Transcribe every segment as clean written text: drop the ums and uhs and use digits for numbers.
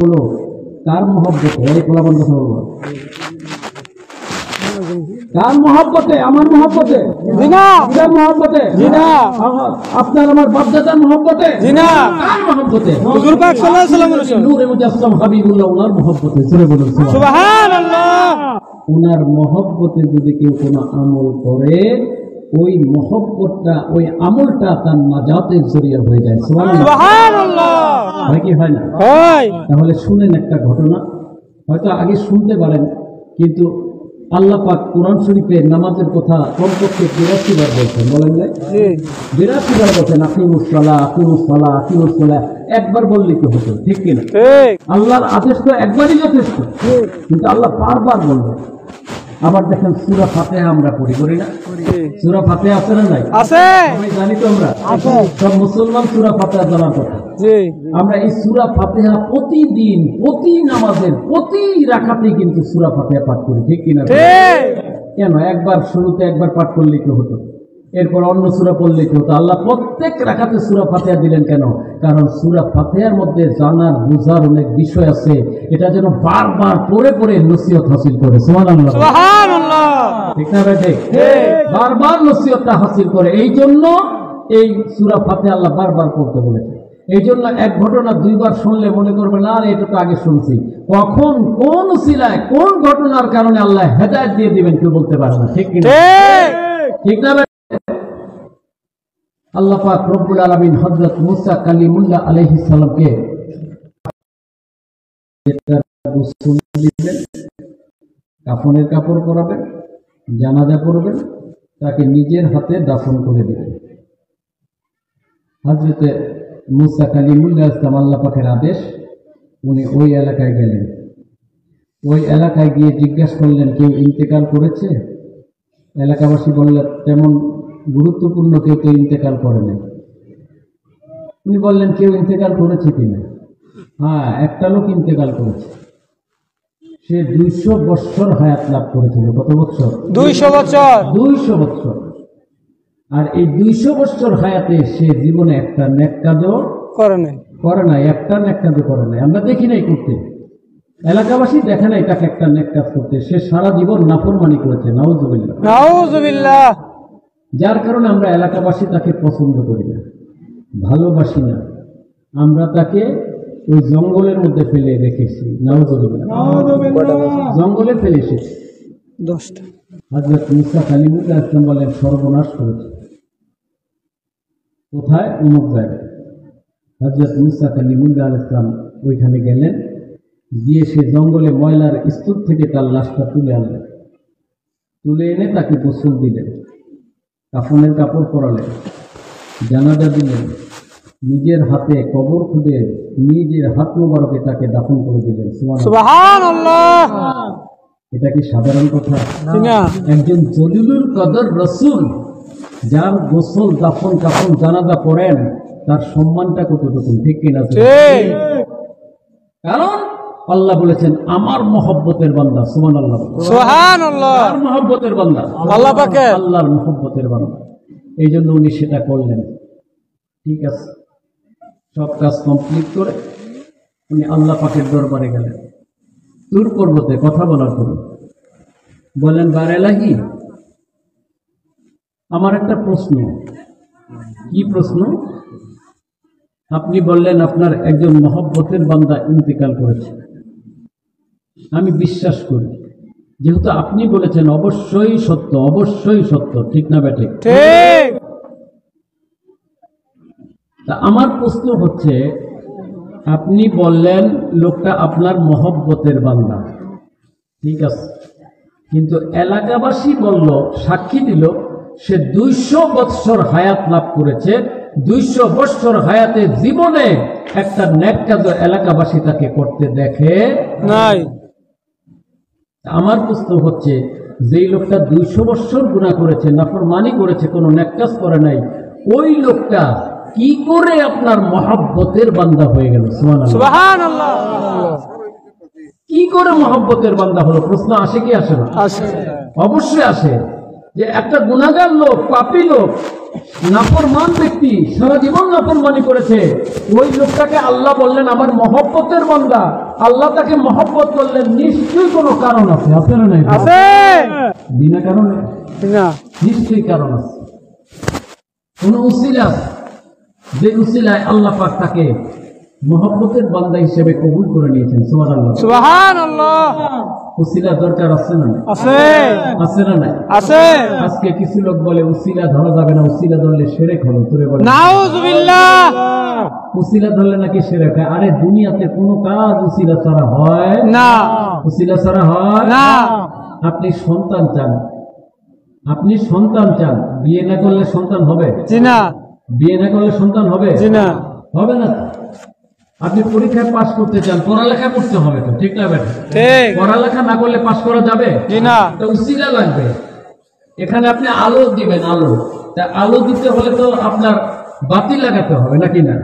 হলো কার মহব্বতে? এই কোলাবন কথা বলবো, কার মহব্বতে? আমার মহব্বতে? কার মহব্বতে? আপনার আমার বাপদাদার মহব্বতে? কার মহব্বতে? হুজুর পাক সাল্লাল্লাহু আলাইহি ওয়াসাল্লাম নূরে মুজাসসাম হাবিবুল্লাহ ওনার মহব্বতে। জোরে বলুন সুবহানাল্লাহ। ওনার মহব্বতে যদি কেউ কোনো আমল করে, ওই মহব্বতটা, ওই আমলটা তার নাজাতের জরিয়া হয়ে যায়। সুবহানাল্লাহ। হয় কি হয় না? হয়। তাহলে শুনেন একটা ঘটনা, হয়তো আগে শুনতে পারেন, কিন্তু আল্লাহ পাক কোরআন শরীফে নামাজের কথা কমপক্ষে ৮২ বার বলছেন, বলেন না? ৮২ বার বলছেন, আকিমুস সালাহ, আকিমুস সালাহ, আকিমুস সালাহ। একবার বললেই তো হতো, ঠিক কিনা? আল্লাহর আদেশ তো একবারই যথেষ্ট, কিন্তু আল্লাহ বারবার বলবেন। আবার দেখেন সূরা ফাতিহা আমরা করি না? সূরা ফাতিহা আছে না নাই? আছে। আমি জানি তো, আমরা সব মুসলমান সূরা ফাতিহা জানার কথা। আমরা এই সূরা ফাতিহা প্রতিদিন, প্রতি নামাজের প্রতি রাকাতেই কিন্তু সূরা ফাতিহা পাঠ করি, ঠিক কিনা? কেন? একবার শুরুতে একবার পাঠ করলেই তো হতো, এরপর অন্য সূরা পড়লেই তো হতো। আল্লাহ প্রত্যেক রাকাতে সূরা ফাতিহা দিলেন কেন? কারণ সূরা ফাতিহার মধ্যে জানার বুঝার অনেক বিষয় আছে, এটা যেন বারবার পড়ে পড়ে নসিহত হাসিল করে। সুবহানাল্লাহ, সুবহানাল্লাহ। ঠিক না ভাই? বারবার নসিহতটা হাসিল করে, এই জন্য এই সূরা ফাতিহা আল্লাহ বারবার পড়তে বলেছে। এই জন্য এক ঘটনা দুইবার শুনলে মনে করবে না, এটা তো আগে শুনছি। কখন কোন উসিলায় কোন ঘটনার কারণে আল্লাহ হেদায়েত দিয়ে দিবেন কেউ বলতে পারে না, ঠিক কিনা? ঠিক না? আল্লাহ পাক রব্বুল আলামিন হযরত মুসা কালিমুল্লাহ আলাইহিস সালামকে গোসল দিবেন, কাফনের কাপড় পরাবেন, জানাজা পড়বেন, তাকে নিজের হাতে দাফন করে দিবেন। হযরত মুসা কালিমুল্লাহ ইসলাম আল্লাহ পাকের আদেশ, উনি ওই এলাকায় গেলেন। ওই এলাকায় গিয়ে জিজ্ঞাসা করলেন, কেউ ইন্তেকাল করেছে? এলাকাবাসী বললেন, তেমন গুরুত্বপূর্ণ কেউ তো ইন্তেকাল করে নাই। উনি বললেন, কেউ ইন্তেকাল করেছে কিনা? হ্যাঁ, একটা লোক ইন্তেকাল করেছে। সে ২০০ বৎসর হায়াত লাভ করেছিল। কত বৎসর? ২০০ বৎসর। ২০০ বৎসর। আর এই ২০০ বৎসর হায়াতে সে জীবনে একটা নেক কাজও করে নাই, একটা নেক কাজও করে নাই। আমরা দেখি নাই করতে, এলাকাবাসী দেখে নাই তাকে একটা নেক কাজ করতে। সে সারা জীবন নাফরমানি করেছে। নাউযুবিল্লাহ, নাউযুবিল্লাহ। যার কারণে আমরা এলাকাবাসী তাকে পছন্দ করি না, ভালোবাসি না। আমরা তাকে ওই জঙ্গলের মধ্যে ফেলে রেখেছি। নাউযুবিল্লাহ, জঙ্গলে ফেলে এসেছি। 10টা। হযরত মুসা কালিমুল্লাহ ইসলাম বলেন, সর্বনাশ করেছে। কোথায়? অমুক জায়গায়। হযরত মুসা কালিমুল্লাহ ইসলাম ওইখানে গেলেন, গিয়ে সে জঙ্গলে ময়লার স্তূপ থেকে তার লাশটা তুলে আনলেন। তুলে এনে তাকে গোসল দিলেন, কাফনের কাপড় পরালেন, জানাজা দিলেন, নিজের হাতে কবর খুঁড়ে নিজের হাত মোবারকে তাকে দাফন করে দিলেন। সুবহানাল্লাহ। এটা কি সাধারণ কথা? একজন জলিলুল কদর রাসূল, যার গোসল, দাফন, কাফন, জানাজা পড়েন, তার সম্মানটা কতটুকু, ঠিক কিনা? কারণ আল্লাহ বলেছেন, আমার মহব্বতের বান্দা। সুবহানাল্লাহ, সুবহানাল্লাহ। কার মহব্বতের বান্দা? আল্লাহ পাকের, আল্লাহর মহব্বতের বান্দা। এই জন্য উনি সেটা করলেন। ঠিক আছে, সব কাজ কমপ্লিট করে উনি আল্লাহ পাকের দরবারে গেলেন। তুর পর্বতে কথা বলার জন্য বললেন, বার এলাহি, আমার একটা প্রশ্ন। কি প্রশ্ন? আপনি বললেন আপনার একজন মহব্বতের বান্দা ইন্তেকাল করেছে। আমি বিশ্বাস করি, যেহেতু আপনি বলেছেন অবশ্যই সত্য, অবশ্যই সত্য, ঠিক না বেটে? ঠিক। তা আমার প্রশ্ন হচ্ছে, আপনি বললেন লোকটা আপনার মহব্বতের বান্দা, ঠিক আছে, কিন্তু এলাকাবাসী বলল, সাক্ষী দিল, সে ২০০ বৎসর হায়াত লাভ করেছে। ২০০ বৎসর হায়াতে জীবনে একটা নেক কাজ এলাকাবাসী তাকে করতে দেখে নাই। আমার প্রশ্ন হচ্ছে, যেই লোকটা ২০০ বৎসর গুনাহ করেছে, নাফরমানি করেছে, কোনো নেক কাজ করে নাই, ওই লোকটা কি করে আপনার মহব্বতের বান্দা হয়ে গেল? সুবহানাল্লাহ। কি করে মহব্বতের বান্দা হলো? প্রশ্ন আসে কি আসে না? আসে, অবশ্যই আসে। যে একটা গুনাহগার লোক, পাপী লোক, নাফরমান ব্যক্তি, সারা জীবন নাফরমানি করেছে, ওই লোকটাকে আল্লাহ বললেন আমার মহব্বতের বান্দা। আল্লাহ তাকে মহব্বত করলেন, নিশ্চয়ই কোনো কারণ আছে। আছে না নাই? আছে। বিনা কারণে না, নিশ্চয়ই কারণ আছে, কোন উসিলা আছে, যে উসিলায় আল্লাহ পাক তাকে মহব্বতের বান্দা হিসেবে কবুল করে নিয়েছেন। সুবহানাল্লাহ, সুবহানাল্লাহ। উসিলা দরকার আছে না? আছে, আছে না নাই? আছে। আজকে কিছু লোক বলে উসিলা ধরা যাবে না, উসিলা ধরলে শিরক হবে। তোরে বলে নাউযুবিল্লাহ। উসিলা ধরলে নাকি শিরক হয়। আরে দুনিয়াতে কোনো কাজ উসিলা ছাড়া হয় না, উসিলা ছাড়া হয় না। আপনি সন্তান চান, আপনি সন্তান চান, বিয়ে না করলে সন্তান হবে? জি না, বিয়ে না করলে সন্তান হবে? জি না, হবে না। আপনি পরীক্ষায় পাস করতে চান, পড়ালেখা করতে হবে তো, ঠিক না বেটা? ঠিক। পড়ালেখা না করলে পাস করা যাবে? জি না। তো উসিলা লাগবে। এখানে আপনি আলো দিবেন, আলো। তা আলো দিতে হলে তো আপনার বাতি লাগাতে হবে, নাকি না?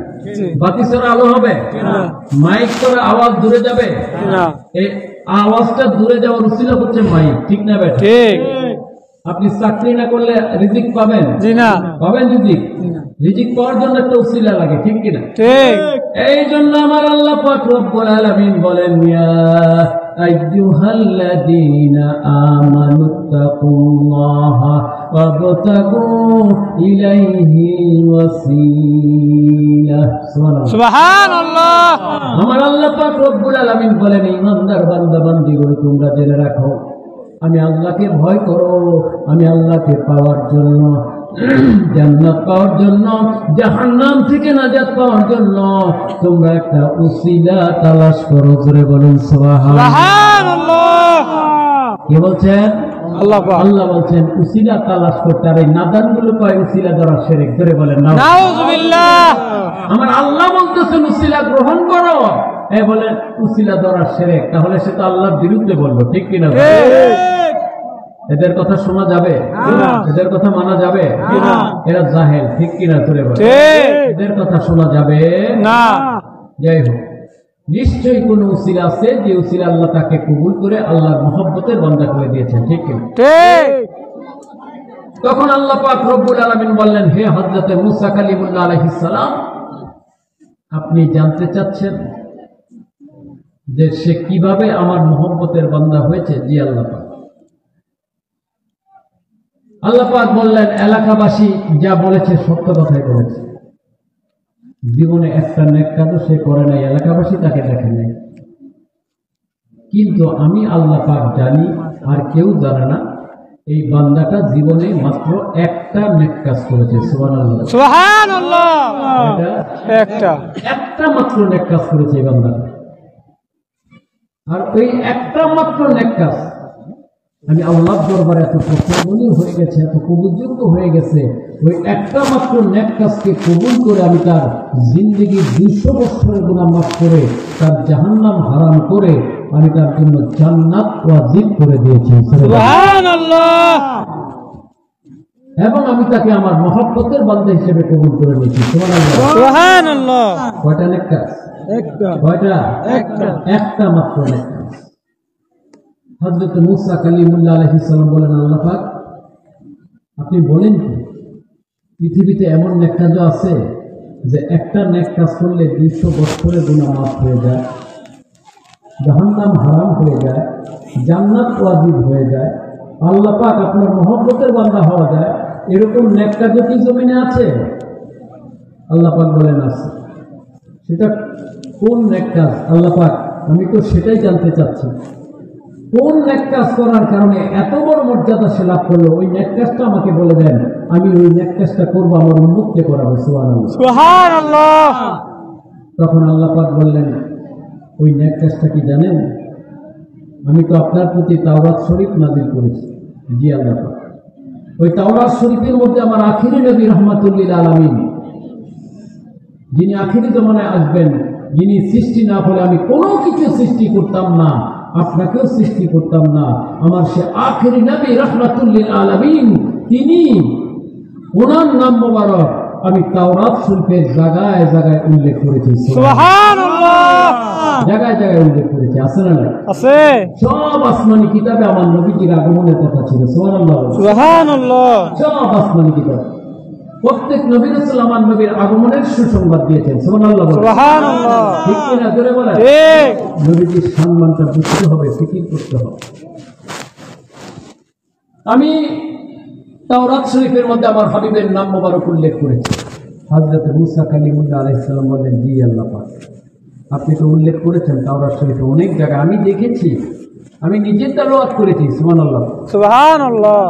বাতি ছাড়া আলো হবে? মাইক করে আওয়াজ দূরে যাবে? না, এই আওয়াজটা দূরে যাওয়ার উসিলা হচ্ছে মাইক, ঠিক না বেটা? ঠিক। আপনি চাকরি না করলে রিজিক পাবেন? জি না, পাবেন রিজিক। রিজিক পাওয়ার জন্য একটা উসিলা লাগে, ঠিক কিনা? ঠিক। এই জন্য আমার আল্লাহ পাক রব্বুল আলামিন বলেন, ইয়া আইয়ুহাল্লাযীনা আমানুত্তাকুল্লাহা ওয়াবতাগু ইলাইহিল ওয়াসিলা। সুবহানাল্লাহ। আমার আল্লাহ পাক রব্বুল আলামিন বলেন, ঈমানদার বান্দা বান্দীগণ, তোমরা জেনে রাখো, আমি আল্লাহকে ভয় করো। আমি আল্লাহকে পাওয়ার জন্য, জান্নাত পাওয়ার জন্য, জাহান্নাম থেকে নাজাত পাওয়ার জন্য তোমরা একটা উসিলা তালাশ করো। জোরে বলুন সুবহানাল্লাহ। কে বলছেন? আল্লাহ পাক। আল্লাহ বলছেন উসিলা তালাশ করতে। আর এই নাদানগুলো কয় উসিলা ধরা শিরক। জোরে বলেন নাউযুবিল্লাহ। আমার আল্লাহ বলতেছেন উসিলা গ্রহণ করো, এ বলে উসিলা ধরা শিরক। তাহলে সে তো আল্লাহর বিরুদ্ধে বলবো, ঠিক কিনা? এদের কথা শোনা যাবে? এদের কথা মানা যাবে? এরা জাহেল, ঠিক কিনা? তোরে বল, এদের কথা শোনা যাবে না। যাই হোক, নিশ্চয়ই কোন উসিলা আছে যে উসিলা আল্লাহ তাকে কবুল করে আল্লাহর মহব্বতের বান্দা করে দিয়েছেন, ঠিক কিনা? ঠিক। তখন আল্লাহ পাক রব্বুল আলামিন বললেন, হে হযরত মুসা কালিমুল্লাহ আলাইহিস সালাম, আপনি জানতে চাচ্ছেন যে সে কিভাবে আমার মহব্বতের বান্দা হয়েছে? জি আল্লাহ পাক। আল্লাহ পাক বললেন, এলাকাবাসী যা বলেছে সত্য কথাই বলেছে। জীবনে একটা নেক কাজও সে করে নাই, এলাকাবাসী তাকে দেখে নাই। কিন্তু আমি আল্লাহ পাক জানি, আর কেউ জানে না, এই বান্দাটা জীবনে মাত্র একটা নেক কাজ করেছে। সুবহানাল্লাহ, সুবহানাল্লাহ। একটা মাত্র নেক কাজ করেছে এই বান্দাটা। আর ওই একটা মাত্র নেক কাজ আমি আল্লাহর দরবারে এত প্রশংসনীয় হয়ে গেছে, এত কবুলযোগ্য হয়ে গেছে। ওই একটা মাত্র নেক কাজকে কবুল করে আমি তার জিন্দেগির 200 বছরের গুনাহ মাফ করে, তার জাহান্নাম হারাম করে আমি তার জন্য জান্নাত ওয়াজিব করে দিয়েছি। সুবহানাল্লাহ। এবং আমি তাকে আমার মহব্বতের বান্দা হিসেবে কবুল করে নিয়েছি। সুবহানাল্লাহ, সুবহানাল্লাহ। কয়টা নেক কাজ? কয়টা? একটা মাত্র নেক কাজ। হযরত মুসা কালিমুল্লাহ আলাইহিস সালাম বলেন, আল্লাহ পাক আপনি বলেন কি পৃথিবীতে এমন নেক কাজ আছে যে একটা নেক কাজ করলে 200 বছরের গুনাহ মাফ হয়ে যায়, জাহান্নাম হারাম হয়ে যায়, জান্নাত ওয়াজিব হয়ে যায়, আল্লাহ পাক আপনার মহব্বতের বান্দা হওয়া যায়, এরকম নেক কাজ কি জমিনে আছে? আল্লাহ পাক বলেন আছে। সেটা কোন নেক কাজ? আল্লাহ পাক আমি তো সেটাই জানতে চাচ্ছি। কোন নেক কাজ করার কারণে এত বড় মর্যাদা সে লাভ করলো, ওই নেক কাজটা আমাকে বলে দেন, আমি ওই নেক কাজটা করবো, আমার উম্মতকে করাবো। সুবহানাল্লাহ, সুবহানাল্লাহ। তখন আল্লাহ পাক বললেন, ওই নেক কাজটা কি জানেন? আমি তো আপনার প্রতি তাওরাত শরীফ নাযিল করেছি। জি আল্লাহ পাক, ওই তাওরাত শরীফের মধ্যে আমার আখিরি নবী রাহমাতুল লিল আলামিন, যিনি আখিরি জমানায় আসবেন, যিনি সৃষ্টি না হলে আমি কোনো কিছু সৃষ্টি করতাম না, আপনাকেও সৃষ্টি করতাম না, আমার সে আখিরি নবী রাহমাতুল লিল আলামিন, তিনি, ওনার নাম মোবারক আমি তাওরাত শরীফের জায়গায় জায়গায় উল্লেখ করেছি। সুবহানাল্লাহ। জায়গায় জায়গায় উল্লেখ করেছি, আছে না? আছে। সব আসমানি কিতাবে আমার নবীজির আগমনের কথা ছিল। সুবহানাল্লাহ, সুবহানাল্লাহ। সব আসমানি কিতাব। প্রত্যেক নবী রাসূল আমার নবীর আগমনের সুসংবাদ দিয়েছেন। সুবহানাল্লাহ বলেন। সুবহানাল্লাহ। ঠিক কিনা জোরে বলেন। ঠিক। নবীজির সম্মানটা বুঝতে হবে, ফিকির করতে হবে। আমি তাওরাত শরীফের মধ্যে আমার হাবিবের নাম মোবারক উল্লেখ করেছি। হযরত মুসা কালিমুল্লাহ আলাইহিস সালাম বললেন, জি আল্লাহ পাক, আপনি তো উল্লেখ করেছেন তাওরাত শরীফে অনেক জায়গায়, আমি দেখেছি, আমি নিজে তেলাওয়াত করেছি। সুবহানাল্লাহ সুবহানাল্লাহ।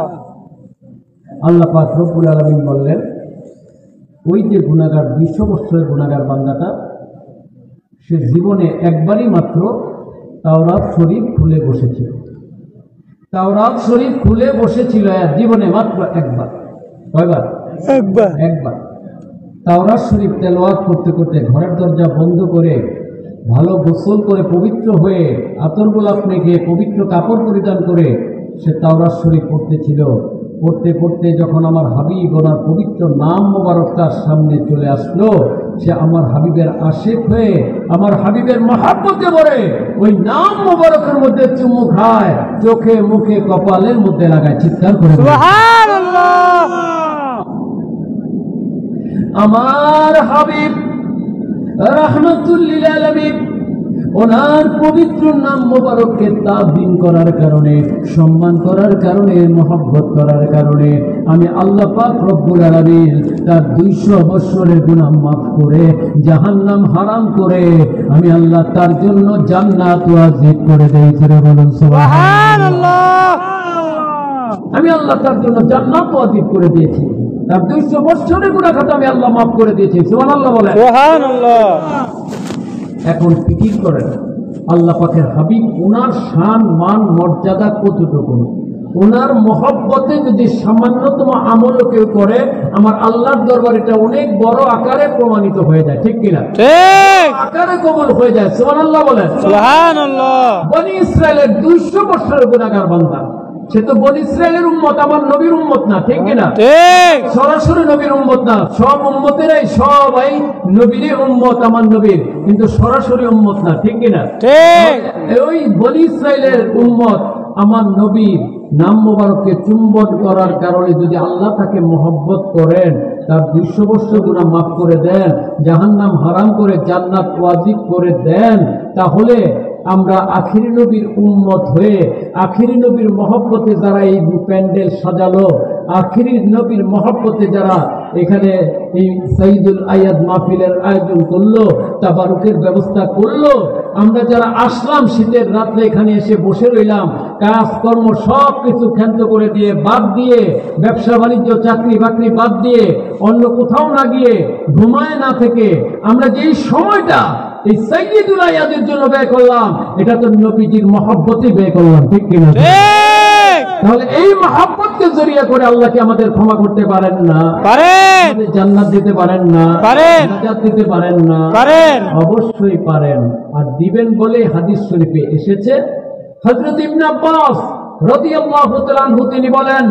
আল্লাহ পাক রব্বুল আলামিন বললেন, ওই যে গুনাহগার 200 বছরের গুনাহগার বান্দাটা, সে জীবনে একবারই মাত্র তাওরাত শরীফ খুলে বসেছিল। তাওরাত শরীফ খুলে বসেছিল জীবনে মাত্র একবার। কয়বার? একবার। একবার। তাওরাত শরীফ তেলাওয়াত করতে করতে ঘরের দরজা বন্ধ করে ভালো গোসল করে পবিত্র হয়ে আতর গোলাপ মেখে পবিত্র কাপড় পরিধান করে সে তাওরাত শরীফ পড়তেছিল। পড়তে পড়তে যখন আমার হাবিব ওনার পবিত্র নাম মোবারক তার সামনে চলে আসলো, সে আমার হাবিবের আশিক হয়ে আমার হাবিবের মহাব্বতে পড়ে ওই নাম মোবারকের মধ্যে চুমু খায়, চোখে মুখে কপালের মধ্যে লাগায়, চিৎকার করে বলে, সুবহানাল্লাহ। আমার হাবিব রাহমাতুল লিল আলামিন ওনার পবিত্র নাম মোবারককে তাযীম করার কারণে, সম্মান করার কারণে, মহব্বত করার কারণে আমি আল্লাহ পাক রব্বুল আলামিন তার 200 বছরের গুনাহ মাফ করে জাহান্নাম হারাম করে আমি আল্লাহ তার জন্য জান্নাত ওয়াজিব করে দিয়েছি। বলুন সুবহানাল্লাহ। আমি আল্লাহ তার জন্য জান্নাত ওয়াজিব করে দিয়েছি, তার 200 বছরের গুনাহ খাতা আমি আল্লাহ মাফ করে দিয়েছি। সুবহানাল্লাহ বলেন। সুবহানাল্লাহ। এখন ফিকির করেন, আল্লাহ পাকের হাবিব ওনার শান মান মর্যাদা কতটুকু, ওনার মহব্বতে যদি সামান্যতম আমলও কেউ করে আমার আল্লাহর দরবারে এটা অনেক বড় আকারে প্রমাণিত হয়ে যায়। ঠিক কিনা? ঠিক। আকারে কবুল হয়ে যায়। সুবহানাল্লাহ বলেন। সুবহানাল্লাহ। বনি ইসরায়েলের 200 বছরের গুনাহগার বান্দা, সে তো বনি ইসরায়েলের উম্মত, আমার নবীর উম্মত না। ঠিক কিনা? ঠিক। সরাসরি নবীর উম্মত না, সব উম্মতেরাই সবাই নবীর উম্মত, আমার নবীর, কিন্তু সরাসরি উম্মত না। ঠিক কিনা? ঠিক। ওই বনি ইসরায়েলের উম্মত আমার নবীর নাম মোবারককে চুম্বন করার কারণে যদি আল্লাহ তাকে মহব্বত করেন, তার 200 বছর গুনাহ মাফ করে দেন, জাহান্নাম হারাম করে জান্নাত ওয়াজিব করে দেন, তাহলে আমরা আখিরি নবীর উম্মত হয়ে আখিরি নবীর মহব্বতে যারা এই প্যান্ডেল সাজালো, আখিরি নবীর মহব্বতে যারা এখানে এই সাইদুল আয়াদ মাহফিলের আয়োজন করলো, তাবারুকের ব্যবস্থা করলো, আমরা যারা আসলাম শীতের রাত্রে এখানে এসে বসে রইলাম, কাজকর্ম সব কিছু ক্ষান্ত করে দিয়ে, বাদ দিয়ে, ব্যবসা বাণিজ্য চাকরি বাকরি বাদ দিয়ে, অন্য কোথাও না গিয়ে, ঘুমায় না থেকে আমরা যেই সময়টা এই সাইয়্যিদুল আয়াদের জন্য ব্যয় করলাম, এটা তো নবীজির মহব্বতে ব্যয় করলাম। ঠিক কিনা? তাহলে এই মহব্বতকে জরিয়া করে আল্লাহকে আমাদের ক্ষমা করতে পারেন না? পারেন। জান্নাত দিতে পারেন না? পারেন। নাজাত দিতে পারেন না? পারেন। অবশ্যই পারেন, আর দিবেন বলে হাদিস শরীফে এসেছে। হযরত ইবনে আব্বাস রাদিয়াল্লাহু তাআলা আনহু তিনি বলেন,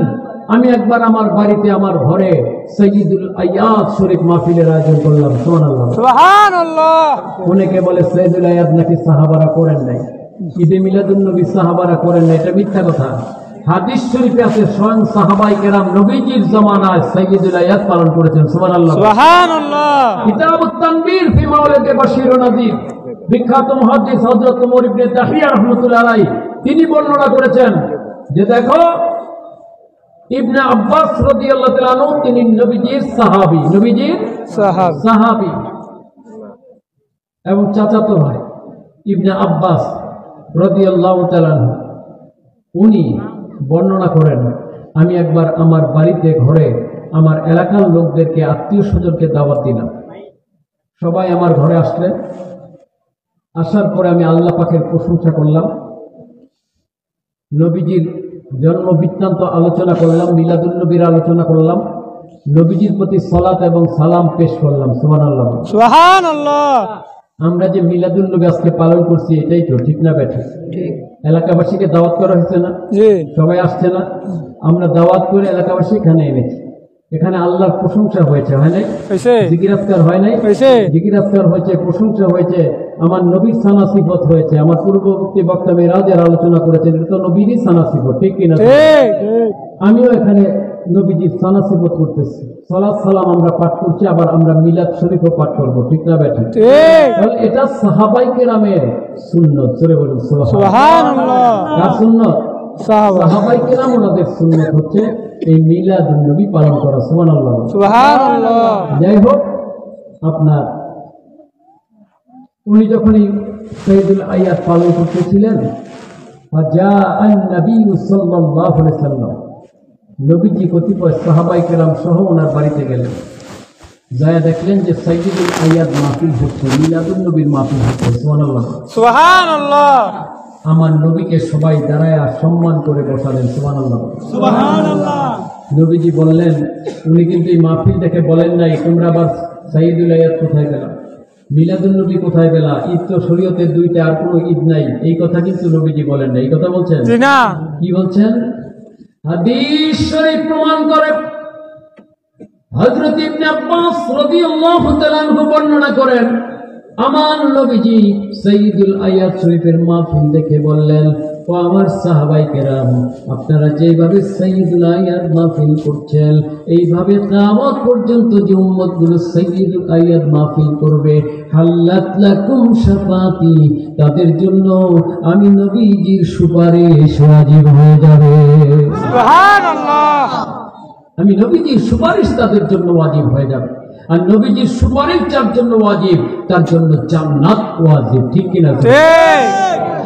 আমি একবার আমার বাড়িতে আমার ঘরে সাইয়্যিদুল আয়াদ শরীফ মাহফিলের আয়োজন করলাম। সুবহানাল্লাহ। সুবহানাল্লাহ। অনেকে বলে সাইয়্যিদুল আয়াদ নাকি সাহাবারা করেন নাই, ঈদে মিলাদুন নবী সাহাবারা করেন নাই, এটা মিথ্যা কথা। হাদিস শরীফে আছে স্বয়ং সাহাবায়ে কেরাম নবীজির জামানায় সাইয়্যিদুল আয়াদ পালন করেছেন। সুবহানাল্লাহ। সুবহানাল্লাহ। কিতাবুত তানবীর ফি মাওলিদ বাশীর ও নাযীর, বিখ্যাত মুহাদ্দিস হযরত ওমর ইবনে তাহিয়া রাহমাতুল্লাহ আলাইহি তিনি বর্ণনা করেছেন যে দেখো, ইবনে আব্বাস রাদিয়াল্লাহু তাআলা আনহু তিনি নবীজির সাহাবী, নবীজির সাহাবী এবং চাচাতো ভাই ইবনে আব্বাস রাদিয়াল্লাহু তাআলা আনহু, উনি বর্ণনা করেন, আমি একবার আমার বাড়িতে ঘরে আমার এলাকার লোকদেরকে, আত্মীয় স্বজনকে দাওয়াত দিলাম। সবাই আমার ঘরে আসলেন। আসার পরে আমি আল্লাহ পাকের প্রশংসা করলাম, নবীজির জন্ম বৃত্তান্ত আলোচনা করলাম, মিলাদুন নবীর আলোচনা করলাম, নবীজির প্রতি সালাত এবং সালাম পেশ করলাম। সুবহানাল্লাহ। সুবহানাল্লাহ। আমরা যে মিলাদুন নবী আজকে পালন করছি, এটাই তো ঠিক না বেঠা? এলাকাবাসীকে দাওয়াত করা হয়েছে না? সবাই আসছে না? আমরা দাওয়াত করে এলাকাবাসী এখানে এনেছি। এখানে আল্লাহর প্রশংসা হয়েছে, হয় নাই? জিকির আজকার হয় নাই? জিকির আজকার হয়েছে, প্রশংসা হয়েছে, আমার নবীর সানা সিফত হয়েছে। আমার পূর্ববর্তী বক্তা মেরাজের আলোচনা করেছেন, এটা তো নবীরই সানা সিফত। ঠিক কিনা? আমিও এখানে নবীজির সালাসিবত করতেছি, সালাত সালাম আমরা পাঠ করছি, আবার আমরা মিলাদ শরীফও পাঠ করবো, ঠিক না বেঠি? তাহলে এটা সাহাবাই কেরামের সুন্নত। জোরে বলুন সুবহানাল্লাহ। কার সুন্নত? সাহাবা। সাহাবাই কেরাম ওনাদের সুন্নত হচ্ছে এই মিলাদুন নবী পালন করা। সুবহানাল্লাহ। সুবহানাল্লাহ। যাই হোক, আপনার উনি যখনই সাইয়্যিদুল আয়াত পালন করতেছিলেন, নবীজি কতিপয় সাহাবাই কেরাম সহ ওনার বাড়িতে গেলেন, যায় দেখলেন যে সাইয়্যিদুল আয়াত মাহফিল হচ্ছে, মিলাদুন নবীর মাহফিল হচ্ছে। সুবহানাল্লাহ। সুবহানাল্লাহ। আমার নবীকে সবাই দাঁড়ায় সম্মান করে বসালেন। সুবহানাল্লাহ। সুবহানাল্লাহ। নবীজি বললেন, উনি কিন্তু এই মাহফিল দেখে বলেন নাই তোমরা আবার সাইয়্যিদুল আয়াত কোথায় পেলা, মিলাদুন নবী কোথায় পেলা, ঈদ তো শরীয়তের দুইটা, আর কোনো ঈদ নাই, এই কথা কিন্তু নবীজি বলেন না। এই কথা বলছেন না। কি বলছেন? হাদিস শরীফ প্রমাণ করে, হযরত ইবনে আব্বাস রাদিয়াল্লাহু তাআলা আনহু বর্ণনা করেন, আমার নবীজি সাইয়্যিদুল আয়াত শরীফের মাহফিল দেখে বললেন, ও আমার সাহাবায়ে কেরাম, আপনারা যেভাবে সাইয়্যিদুল আয়াত মাহফিল করছেন, এইভাবে কিয়ামত পর্যন্ত যে উম্মতগুলো সাইয়্যিদুল আয়াত মাহফিল করবে, হাল্লাত লাকুম শাফাতি, তাদের জন্য আমি নবীজির সুপারিশ ওয়াজিব হয়ে যাবে। সুবহানাল্লাহ। আমি নবীজির সুপারিশ তাদের জন্য ওয়াজিব হয়ে যাবে। আর নবীজির সুপারিশ যার জন্য ওয়াজিব, তার জন্য জান্নাত ওয়াজিব, ঠিক কিনা?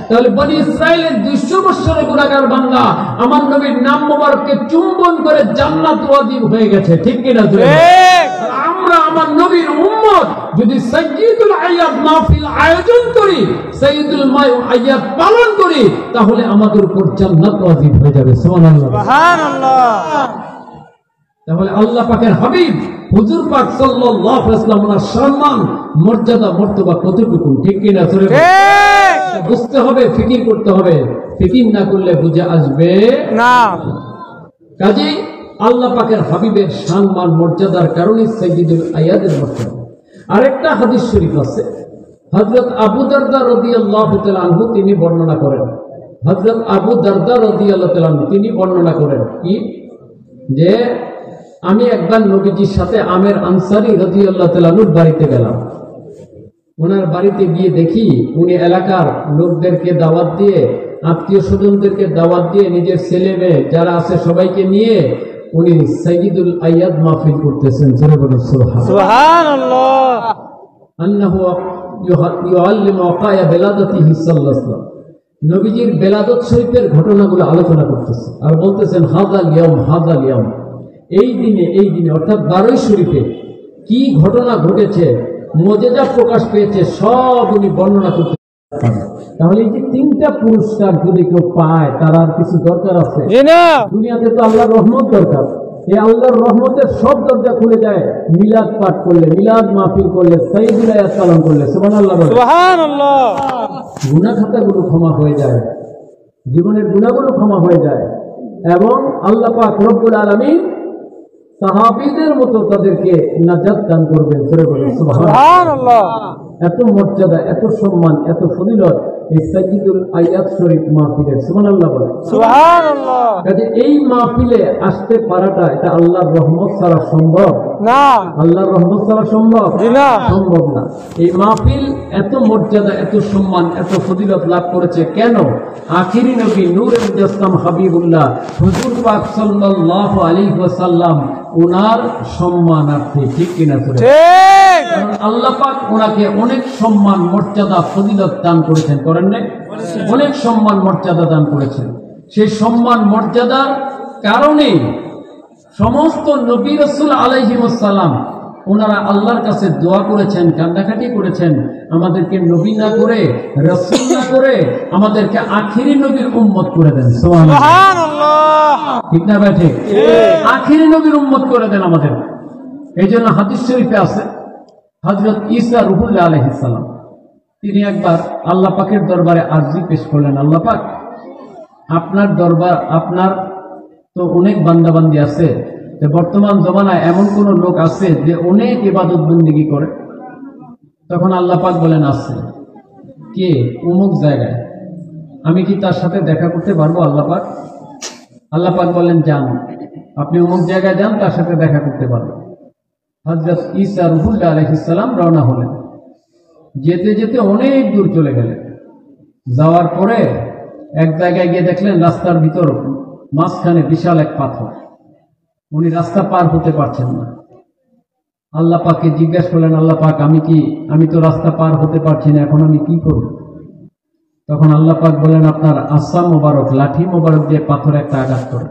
তাহলে বনি ইসরায়েলের 200 বছরের গুনাহগার বান্দা আমার নবীর নাম মোবারককে চুম্বন করে জান্নাত ওয়াজিব হয়ে গেছে, ঠিক কিনা? আমরা আমার নবীর উম্মত যদি সাইয়্যিদুল আয়াত মাহফিল আয়োজন করি, সাইয়্যিদুল আয়াত পালন করি, তাহলে আমাদের উপর জান্নাত ওয়াজিব হয়ে যাবে। সুবহানাল্লাহ। সুবহানাল্লাহ। তাহলে আল্লাহ পাকের হাবিব হুজুর পাক সাল্লাল্লাহু আলাইহি ওয়াসাল্লাম ওনার সম্মান মর্যাদা মর্তবা কতটুকু, ঠিক কিনা? বুঝতে হবে, ফিকির করতে হবে, ফিকির না করলে বুঝে আসবে না। কাজেই আল্লাহ পাকের হাবিবের সম্মান মর্যাদার কারণে সাইয়্যিদুল আয়াতের মর্যাদা। আরেকটা হাদিস শরীফ আছে, হযরত আবু দারদা রাদিয়াল্লাহু তাআলা আনহু তিনি বর্ণনা করেন, হযরত আবু দারদা রাদিয়াল্লাহু তাআলা আনহু তিনি বর্ণনা করেন কি, যে আমি একবার নবীজির সাথে আমের আনসারী রাদিয়াল্লাহু তাআলা আনহুর বাড়িতে গেলাম। ওনার বাড়িতে গিয়ে দেখি উনি এলাকার লোকদেরকে দাওয়াত দিয়ে, আত্মীয় স্বজনদেরকে দাওয়াত দিয়ে, নিজের ছেলে মেয়ে যারা আছে সবাইকে নিয়ে উনি সাইয়্যিদুল আয়াত মাহফিল করতেছেন। সুবহানাল্লাহ। আন্নাহু ইউআল্লিমু ওয়াকায়া বেলাদাতিহি সাল্লাল্লাহু আলাইহি ওয়াসাল্লাম, নবীজির বেলাদত শরীফের ঘটনাগুলো আলোচনা করতেছে আর বলতেছেন, হাযাল ইয়াউম, হাযাল ইয়াউম, এই দিনে, এই দিনে, অর্থাৎ 12 শরীফে কি ঘটনা ঘটেছে, মুজিজা প্রকাশ পেয়েছে, সব উনি বর্ণনা করতে। তাহলে এই যে 3টা পুরস্কার যদি কেউ পায়, তার আর কিছু দরকার আছে? দুনিয়াতে তো আল্লাহর রহমত দরকার। এই আল্লাহর রহমতের সব দরজা খুলে যায় মিলাদ পাঠ করলে, মিলাদ মাহফিল করলে, সাইয়্যিদুল আয়াত পালন করলে। সুবহানাল্লাহ। সুবহানাল্লাহ। গুনাহ খাতাগুলো ক্ষমা হয়ে যায়, জীবনের গুনাহগুলো ক্ষমা হয়ে যায়, এবং আল্লাহ পাক রব্বুল আলামিন সাহাবীদের মতো তাদেরকে নাজাত দান করবেন। সুবহানাল্লাহ। এত মর্যাদা, এত সম্মান, এত ফজিলত এই সাইয়্যিদুল আয়াত শরীফ মাহফিলের। সুবহানাল্লাহ। সুবহানাল্লাহ। কাজে এই মাহফিলে আসতে পারাটা এটা আল্লাহর রহমত ছাড়া সম্ভব না। আল্লাহর রহমত ছাড়া সম্ভব না, সম্ভব না। এই মাহফিল এত মর্যাদা, এত সম্মান, এত ফজিলত লাভ করেছে কেন? আখিরি নবী নূরে মুজাসসাম হাবিবুল্লাহ হুজুর পাক সাল্লাল্লাহু আলাইহি ওয়াসাল্লাম ওনার সম্মানার্থে, ঠিক কিনা? কারণ আল্লাহ পাক ওনাকে অনেক সম্মান মর্যাদা ফজিলত দান করেছেন, করেন নাই? অনেক সম্মান মর্যাদা দান করেছেন। সেই সম্মান মর্যাদার কারণে সমস্ত নবী রাসূল আলাইহিস সালাম ওনারা আল্লাহর কাছে দোয়া করেছেন, কান্নাকাটি করেছেন, আমাদেরকে নবী না করে, রাসূল না করে, আমাদেরকে আখিরি নবীর উম্মত করে দেন। সুবহানাল্লাহ। ঠিক না ভাই? ঠিক। আখিরি নবীর উম্মত করে দেন আমাদের। এই জন্য হাদিস শরীফে আছে, হযরত ঈসা রূহুল্লাহ আলাইহিস সালাম তিনি একবার আল্লাহ পাকের দরবারে আরজি পেশ করলেন, আল্লাহ পাক, আপনার দরবার, আপনার তো অনেক বান্দাবান্দি আছে, বর্তমান জমানায় এমন কোন লোক আছে যে অনেক ইবাদত বন্দেগী করে? তখন আল্লাহ পাক বলেন, আছে। কে? অমুক জায়গায়। আমি কি তার সাথে দেখা করতে পারবো? আল্লাহ পাক বলেন, যান। আপনি অমুক জায়গায় যান, তার সাথে দেখা করতে পারবেন। হযরত ঈসা রূহুল্লাহ আলাইহিস সালাম রওনা হলেন। যেতে যেতে অনেক দূর চলে গেলেন। যাওয়ার পরে এক জায়গায় গিয়ে দেখলেন রাস্তার ভিতর মাঝখানে বিশাল এক পাথর। উনি রাস্তা পার হতে পারছেন না। আল্লাহ পাককে জিজ্ঞাসা করলেন, আল্লাহ পাক, আমি তো রাস্তা পার হতে পারছি না, এখন আমি কি করব? তখন আল্লাহ পাক বলেন, আপনার আসা মোবারক, লাঠি মোবারক দিয়ে পাথরে একটা আঘাত করেন।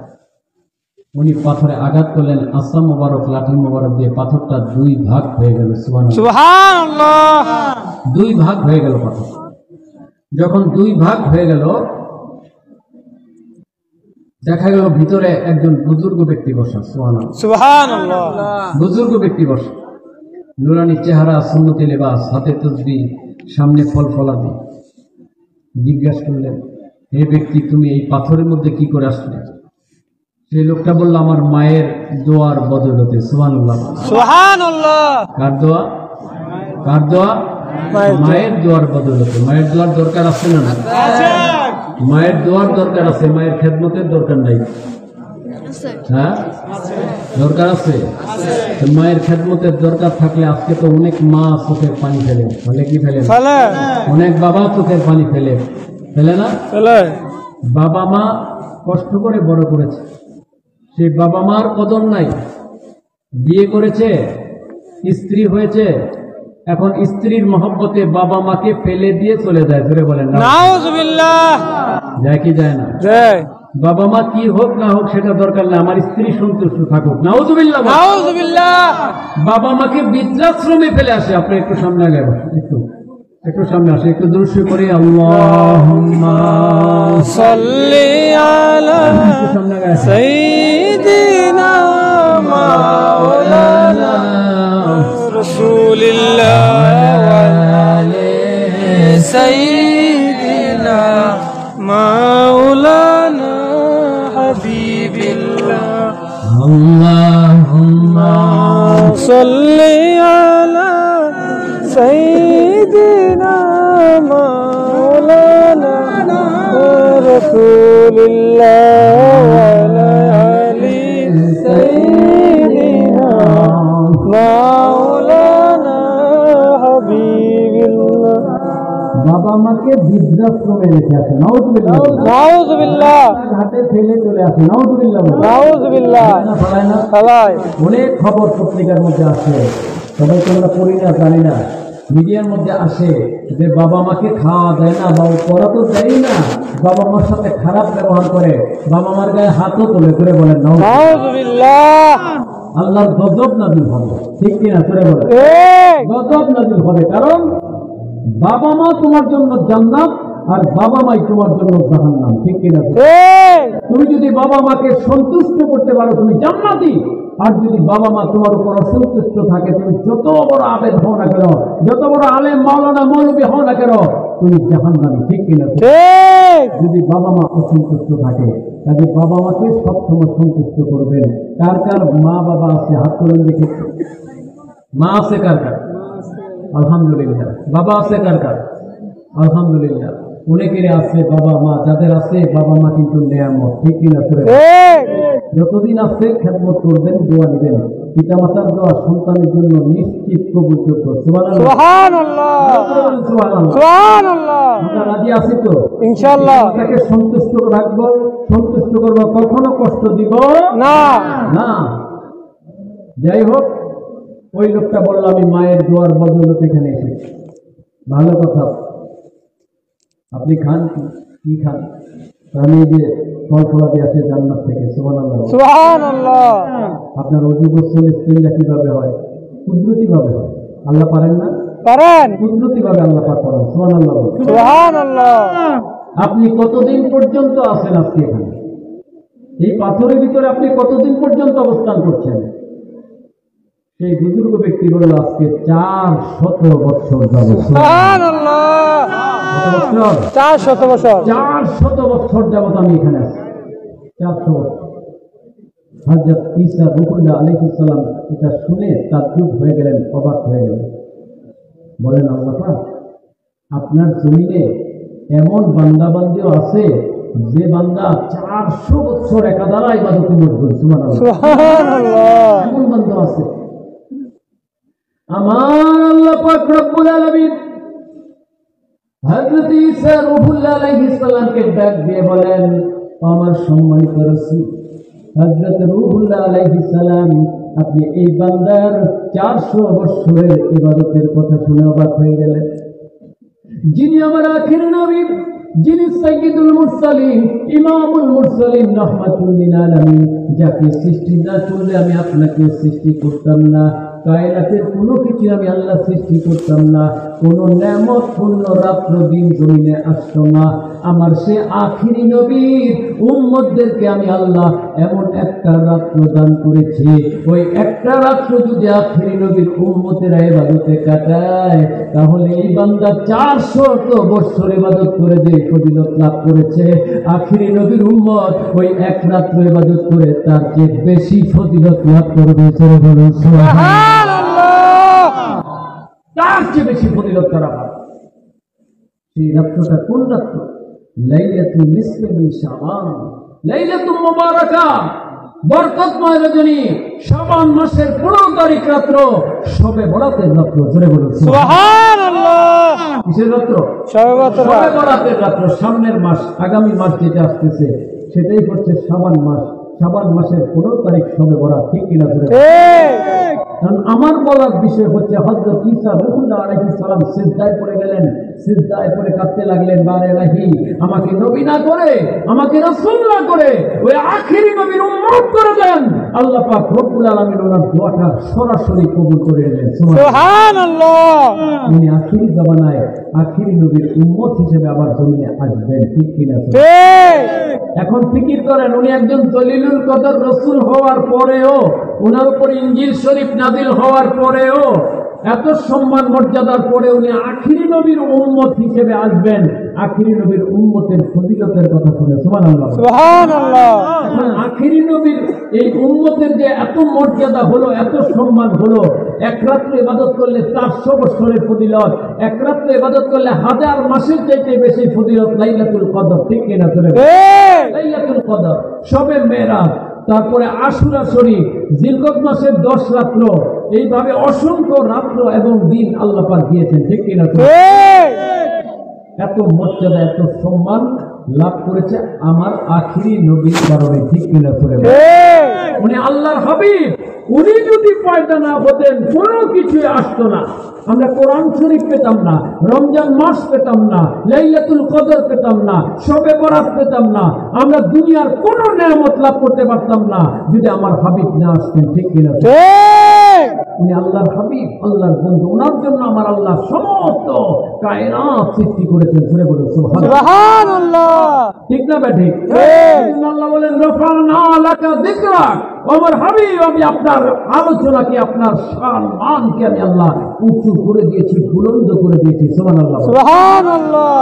উনি পাথরে আঘাত করলেন, আসা মোবারক, লাঠি মোবারক দিয়ে পাথরটা 2 ভাগ হয়ে গেল। সুবহানাল্লাহ। 2 ভাগ হয়ে গেল পাথর। যখন 2 ভাগ হয়ে গেল, দেখা গেল ভিতরে একজন বুজুর্গ ব্যক্তি বসা। সুবহানাল্লাহ। বুজুর্গ ব্যক্তি বসা, নুরানি চেহারা, সুন্নতি লেবাস, হাতে তসবিহ, সামনে ফল ফলাদি। জিজ্ঞাসা করলেন, হে ব্যক্তি, তুমি এই পাথরের মধ্যে কি করে আসলে? সেই লোকটা বলল, আমার মায়ের দোয়ার বদলতে। সুবহানাল্লাহ। সুবহানাল্লাহ। কার দোয়া? কার দোয়া? মায়ের দোয়ার বদলতে। মায়ের দোয়ার দরকার আছে না? মায়ের দোয়ার দরকার আছে, মায়ের খেদমতের দরকার নাই? হ্যাঁ, দরকার আছে। মায়ের খেদমতের দরকার থাকলে আজকে তো অনেক মা চোখের পানি ফেলে। ফলে কি ফেলে? অনেক বাবা চোখের পানি ফেলে না? বাবা মা কষ্ট করে বড় করেছে, সেই বাবা মার কদর নাই। বিয়ে করেছে, স্ত্রী হয়েছে, এখন স্ত্রীর মহব্বতে বাবা মাকে ফেলে দিয়ে চলে যায়। ধরে বলেন নাউযুবিল্লাহ। যায় কি যায় না? যায়। বাবা মা কি হোক না হোক সেটা দরকার না, আমার স্ত্রী সন্তুষ্ট থাকুক। নাউযুবিল্লাহ। নাউযুবিল্লাহ। বাবা মাকে বৃদ্ধাশ্রমে ফেলে আসে। আপনি একটু সামনে আগে একটু সামনে আসে, একটু দুরূদ করি। আল্লাহুম্মা সাল্লি আলা সাইয়্যিদিনা মাওলানা রাসূলিল্লাহ ওয়া আলি সাইয়্যিদিনা মাওলানা হাবিবিল্লাহ। আল্লাহুম্মা সাল্লি আলা সাইয়্যিদিনা মাওলানা রাসূলিল্লাহ ওয়া আলা আলি সাইয়্যিদিনা মাওলানা হাবিবিল্লাহ। বাবা মাকে বৃদ্ধাশ্রমে রেখে আসে। নাউযুবিল্লাহ। নাউযুবিল্লাহ। ঘাটে ফেলে চলে আসে। নাউযুবিল্লাহ। নাউযুবিল্লাহ। ফলায় না? ফলায়। অনেক খবর পত্রিকার মধ্যে আসে, সবাই তোমরা পড়ি না, জানি না। মিডিয়ার মধ্যে আসে যে বাবা মাকে খাওয়া দেয় না, বা পড়া তো দেয় না, বাবা মার সাথে খারাপ ব্যবহার করে, বাবা মার গায়ে হাতও তুলে। করে বলেন নাউযুবিল্লাহ। আল্লাহর গজব নাযিল হবে। ঠিক কিনা? করে বলেন গজব নাযিল হবে। কারণ বাবা মা তোমার জন্য জান্নাত, আর বাবা মাই তোমার জন্য জাহান্নাম। ঠিক কিনা? তুমি যদি বাবা মাকে সন্তুষ্ট করতে পারো, তুমি জান্নাতি। আর যদি বাবা মা তোমার উপর অসন্তুষ্ট থাকে, তুমি যত বড় আবেদ হও না কেন, যত বড় আলেম মাওলানা মৌলবী হও না কেন, তুমি জাহান্নামী। ঠিক কিনা? যদি বাবা মা অসন্তুষ্ট থাকে, কাজে বাবা মাকে সবসময় সন্তুষ্ট করবেন। কার কার মা বাবা আছে? হাত তোলেন দেখে। মা আছে কার কার? আলহামদুলিল্লাহ। বাবা আছে কার কার? আলহামদুলিল্লাহ। অনেকেরই আছে বাবা মা। যাদের আছে বাবা মা কিন্তু নেয়ামত। ঠিক কিনা? যতদিন আছে খেদমত করবেন, দোয়া নেবেন। পিতামাতার দোয়া সন্তানের জন্য নিশ্চিত কবুলযোগ্য। সুবহানাল্লাহ। সুবহানাল্লাহ। আমরা রাজি আছি তো? ইনশাআল্লাহ। তাকে সন্তুষ্ট রাখবো, সন্তুষ্ট করবো, কখনো কষ্ট দিব না। যাই হোক, ওই লোকটা বলল, আমি মায়ের দোয়ার বদৌলতে এখানে এসেছি। ভালো কথা। আপনি খান কি খান? আমি যে ফল ফলাদি আছে জান্নাত থেকে। সুবহানাল্লাহ। সুবহানাল্লাহ। আপনার ওযু গোসল ইস্তেঞ্জা কিভাবে হয়? কুদরতি ভাবে হয়। আল্লাহ পারেন না? পারেন। কুদরতি ভাবে আল্লাহ পাক করেন। সুবহানাল্লাহ। সুবহানাল্লাহ। আপনি কতদিন পর্যন্ত আছেন আজকে এখানে? এই পাথরের ভিতরে আপনি কতদিন পর্যন্ত অবস্থান করছেন? সেই বুজুর্গ ব্যক্তি বলল, আজকে 400 বছর যাবত। সুবহানাল্লাহ। 400 বছর। 400 বছর যাবত আমি এখানে আছি। 400 বছর। হযরত ঈসা রূহুল্লাহ আলাইহিস সালাম এটা শুনে তাজ্জুব হয়ে গেলেন, অবাক হয়ে গেলেন। বলেন, আল্লাহ পাক, আপনার জমিনে এমন বান্দাবান্দিও আছে যে বান্দা 400 বছর একাধারা ইবাদতে মশগুল। সুবহানাল্লাহ, সুবহানাল্লাহ। এমন বান্দা আছে। আমার আল্লাহ পাক রব্বুল আলামিন হযরত ঈসা রূহুল্লাহ আলাইহিস সালামকে ডাক দিয়ে বলেন, আমার সম্মানিত রাসূল হযরত রূহুল্লাহ আলাইহিস সালাম, আপনি এই বান্দার 400 বছরের ইবাদতের কথা শুনে অবাক হয়ে গেলেন। যিনি আমার আখির নবী, যিনি সাইয়্যিদুল মুরসালিন, ইমামুল মুরসালিন, রাহমাতুল লিল আলামিন, যাকে সৃষ্টি না করলে আমি আপনাকে সৃষ্টি করতাম না, কায়নাতের কোনো কিছু আমি আল্লাহ সৃষ্টি করতাম না, কোনো নেয়ামত পূর্ণ রাত্র দিন জমিনে আসতো না, আমার সে আখিরি নবীর উম্মতদেরকে আমি আল্লাহ এমন একটা রাত্র দান করেছি, ওই একটা রাত্র যদি আখিরি নবীর উম্মতেরা ইবাদতে কাটায়, তাহলে এই বান্দা 400 বছর ইবাদত করে যে ফজিলত লাভ করেছে, আখিরি নবীর উম্মত ওই এক রাত্র ইবাদত করে তার চেয়ে বেশি ফজিলত লাভ করবে। বলুন সুবহানাল্লাহ, তার চেয়ে বেশি ফজিলত করা হবে। সেই রাত্রটা কোন রাত্র? লাইলাতুল নিসফি মিন শাবান, লাইলাতুল মুবারাকা, বরকতময় রজনী, শাবান মাসের 15 তারিখ রাত্র, শবে বরাতের রাত্র। জোরে বলুন সুবহানাল্লাহ। কিসের রাত্র? শবে বরাতের রাত্র। সামনের মাস, আগামী মাস যেটা আসতেছে সেটাই হচ্ছে শাবান মাস। শাবান মাসের 15 তারিখ শবে বরাত, ঠিক কিনা? কারণ আমার বলার বিষয় হচ্ছে হযরত ঈসা রূহুল্লাহ আলাইহিস সালাম সিজদায় পড়ে গেলেন, সিজদায় পড়ে কাঁদতে লাগলেন, বারে ইলাহি, আমাকে নবী না করে, আমাকে রাসূল না করে ওই আখিরি নবীর উম্মত করে দেন। আল্লাহ পাক রব্বুল আলামিন ওনার দোয়াটা সরাসরি কবুল করে নিলেন। সুবহানাল্লাহ। উনি আখিরি জামানায় আখিরি নবীর উম্মত হিসেবে আবার জমিনে আসবেন, ঠিক কিনা? এখন ফিকির করেন, উনি একজন জলিলুল কদর রাসূল হওয়ার পরেও, ওনার উপর ইনজিল শরীফ নাযিল হওয়ার পরেও, এত সম্মান মর্যাদার পরে উনি আখিরি নবীর উম্মত হিসেবে আসবেন। আখিরি নবীর উম্মতের ফজিলতের কথা শুনে সুবহানাল্লাহ, সুবহানাল্লাহ। আখিরি নবীর এই উম্মতের যে এত মর্যাদা হলো, এত সম্মান হলো, এক রাত্রে ইবাদত করলে 400 বছরের ফজিলত, এক রাত্রে ইবাদত করলে 1000 মাসের চাইতে বেশি ফজিলত। লাইলাতুল কদর, ঠিক কিনা? লাইলাতুল কদর, শবে মেরাজ, তারপরে আশুরা শরীফ, জিলকদ মাসের 10 রাত্র, এইভাবে অসংখ্য রাত্র এবং দিন আল্লাহ পাক দিয়েছেন, ঠিক কিনা? এত মর্যাদা, এত সম্মান লাভ করেছে আমার আখিরি নবীর কারণে, ঠিক কিনা? উনি আল্লাহর হাবিব, উনি যদি পয়দা না হতেন কোনো কিছুই আসতো না। আমরা কোরআন শরীফ পেতাম না, রমজান মাস পেতাম না, লাইলাতুল কদর পেতাম না, শবে বরাত পেতাম না, আমরা দুনিয়ার কোনো নেয়ামত লাভ করতে পারতাম না যদি আমার হাবিব না আসতেন, ঠিক কিনা? উনি আল্লাহর হাবিব, আল্লাহর বন্ধু, ওনার জন্য আমার আল্লাহ সমস্ত কায়নাত সৃষ্টি করেছেন। জোরে বলুন সুবহানাল্লাহ, ঠিক না ঠিক? আল্লাহ বলেন, রাফা'না লাকা যিকরাক, আমার হাবিব, আমি আপনার আলোচনাকে, আপনার সম্মানকে আমি আল্লাহ উঁচু করে দিয়েছি, বুলন্দ করে দিয়েছি। সুবহানাল্লাহ, সুবহানাল্লাহ।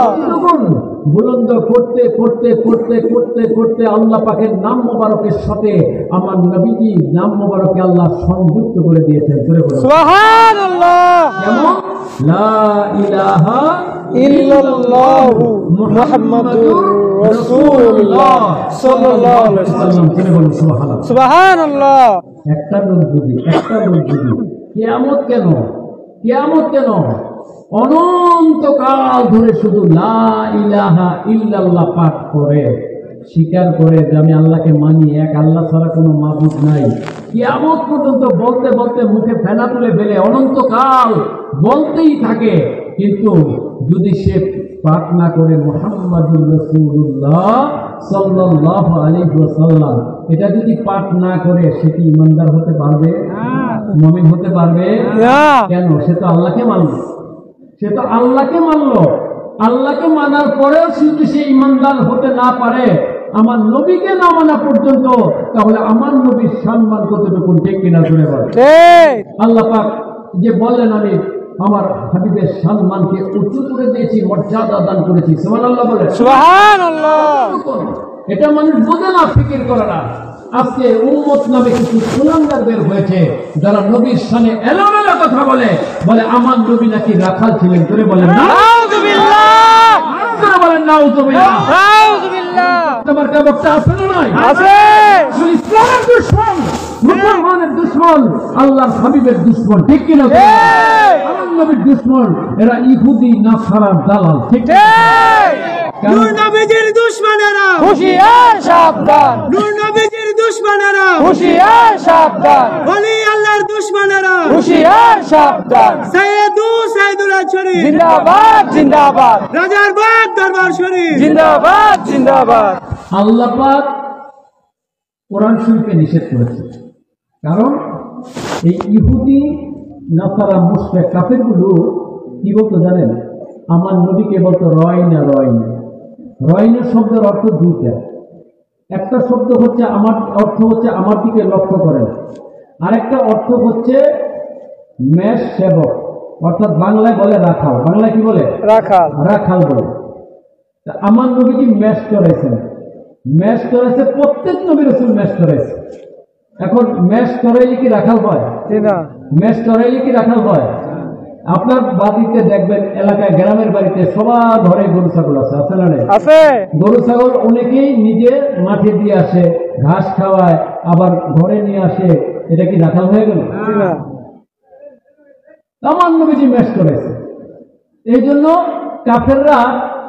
বুলন্দ করতে করতে করতে করতে করতে আল্লাহ পাকের নাম মোবারকের সাথে আমার নবীজি নাম মোবারকে আল্লাহ সংযুক্ত করে দিয়েছেন। সুবহানাল্লাহ। যেমন লা ইলাহা ইল্লাল্লাহু মুহাম্মাদুর রাসূলুল্লাহ সাল্লাল্লাহু আলাইহি ওয়াসাল্লাম। সুবহানাল্লাহ, সুবহানাল্লাহ। একটা লোক যদি কিয়ামত কেন, কিয়ামত কেন অনন্তকাল ধরে শুধু লা ইলাহা ইল্লাল্লাহ পাঠ করে, স্বীকার করে যে আমি আল্লাহকে মানি, এক আল্লাহ ছাড়া কোনো মাবুদ নাই, কিয়ামত পর্যন্ত বলতে বলতে মুখে ফেনা তুলে ফেলে অনন্তকাল বলতেই থাকে, কিন্তু যদি সে পাঠ না করে মুহাম্মাদুর রাসূলুল্লাহ সাল্লাল্লাহু আলাইহি ওয়াসাল্লাম, এটা যদি পাঠ না করে সে কি ইমানদার হতে পারবে? মুমিন হতে পারবে? কেন? সে তো আল্লাহকে মানল, সে তো আল্লাহকে মানলো। আল্লাহকে মানার পরেও যদি সে ইমানদার হতে না পারে, আমার নবীকে না মানা পর্যন্ত, তাহলে আমার নবীর সম্মান কতটুকু, ঠিক কিনা? জোরে বলেন। আল্লাহ পাক যে বললেন, আমি আমার হাবিবের সম্মানকে উঁচু করে দিয়েছি, মর্যাদা দান করেছি। সুবহানাল্লাহ বলেন। সুবহানাল্লাহ। এটা মানুষ বোঝে না, ফিকির করে না। আজকে উম্মত নামে কিছু কুলাঙ্গার বের হয়েছে, যারা নবীর শানে এলোমেলো কথা বলে, বলে আমার নবী নাকি রাখাল ছিলেন। করে বলেন নাউযুবিল্লাহ, বলেন নাউযুবিল্লাহ। তোমার কাবকটা আছে না নাই? আছে। ইসলামের দুশমন, মুসলমানের দুশমন, আল্লাহর হাবিবের দুশমন, ঠিক কিনা? আমার নবীর দুশমন এরা ইহুদি নাসারার দালাল, ঠিক? নূর নবীজির দুশমনেরা হুঁশিয়ার সাবধান, নূর নবীজির দুশমনেরা হুঁশিয়ার সাবধান, ওলি আল্লাহর দুশমনেরা হুঁশিয়ার সাবধান। সাইদুল শরীফ জিন্দাবাদ জিন্দাবাদ, রাজারবাগ দরবার শরীফ জিন্দাবাদ জিন্দাবাদ। আল্লাহ পাক কোরআন শরীফে নিষেধ করেছে, কারণ এই ইহুদি নাসারা মুশরিক কাফেরগুলো কি বলতো জানেন? আমার নবীকে বলতো রয়না রয়না। রয়না শব্দের অর্থ দুইটা, একটা শব্দ হচ্ছে আমার অর্থ হচ্ছে আমার দিকে লক্ষ্য করেন, আরেকটা অর্থ হচ্ছে মেষ সেবক, অর্থাৎ বাংলায় বলে রাখাল। বাংলায় কি বলে? রাখাল, রাখাল বলে। আমার নবীজি মেষ চড়াইছেন, মেষ চড়াইছে, প্রত্যেক নবী রাসূল মেষ চড়াইছে। এখন মেষ চড়াইলে কি রাখাল হয়? মেষ চড়াইলে কি রাখাল হয়? আপনার বাড়িতে দেখবেন, এলাকায় গ্রামের বাড়িতে সবার ঘরে গরু ছাগল আছে, আছে না? আছে। গরু ছাগল অনেকেই নিজে মাঠে দিয়ে আসে, ঘাস খাওয়ায়, আবার ঘরে নিয়ে আসে। এটা কি রাখাল হয়ে গেল? আমার নবীজি মেষ করেছে, এই জন্য কাফেররা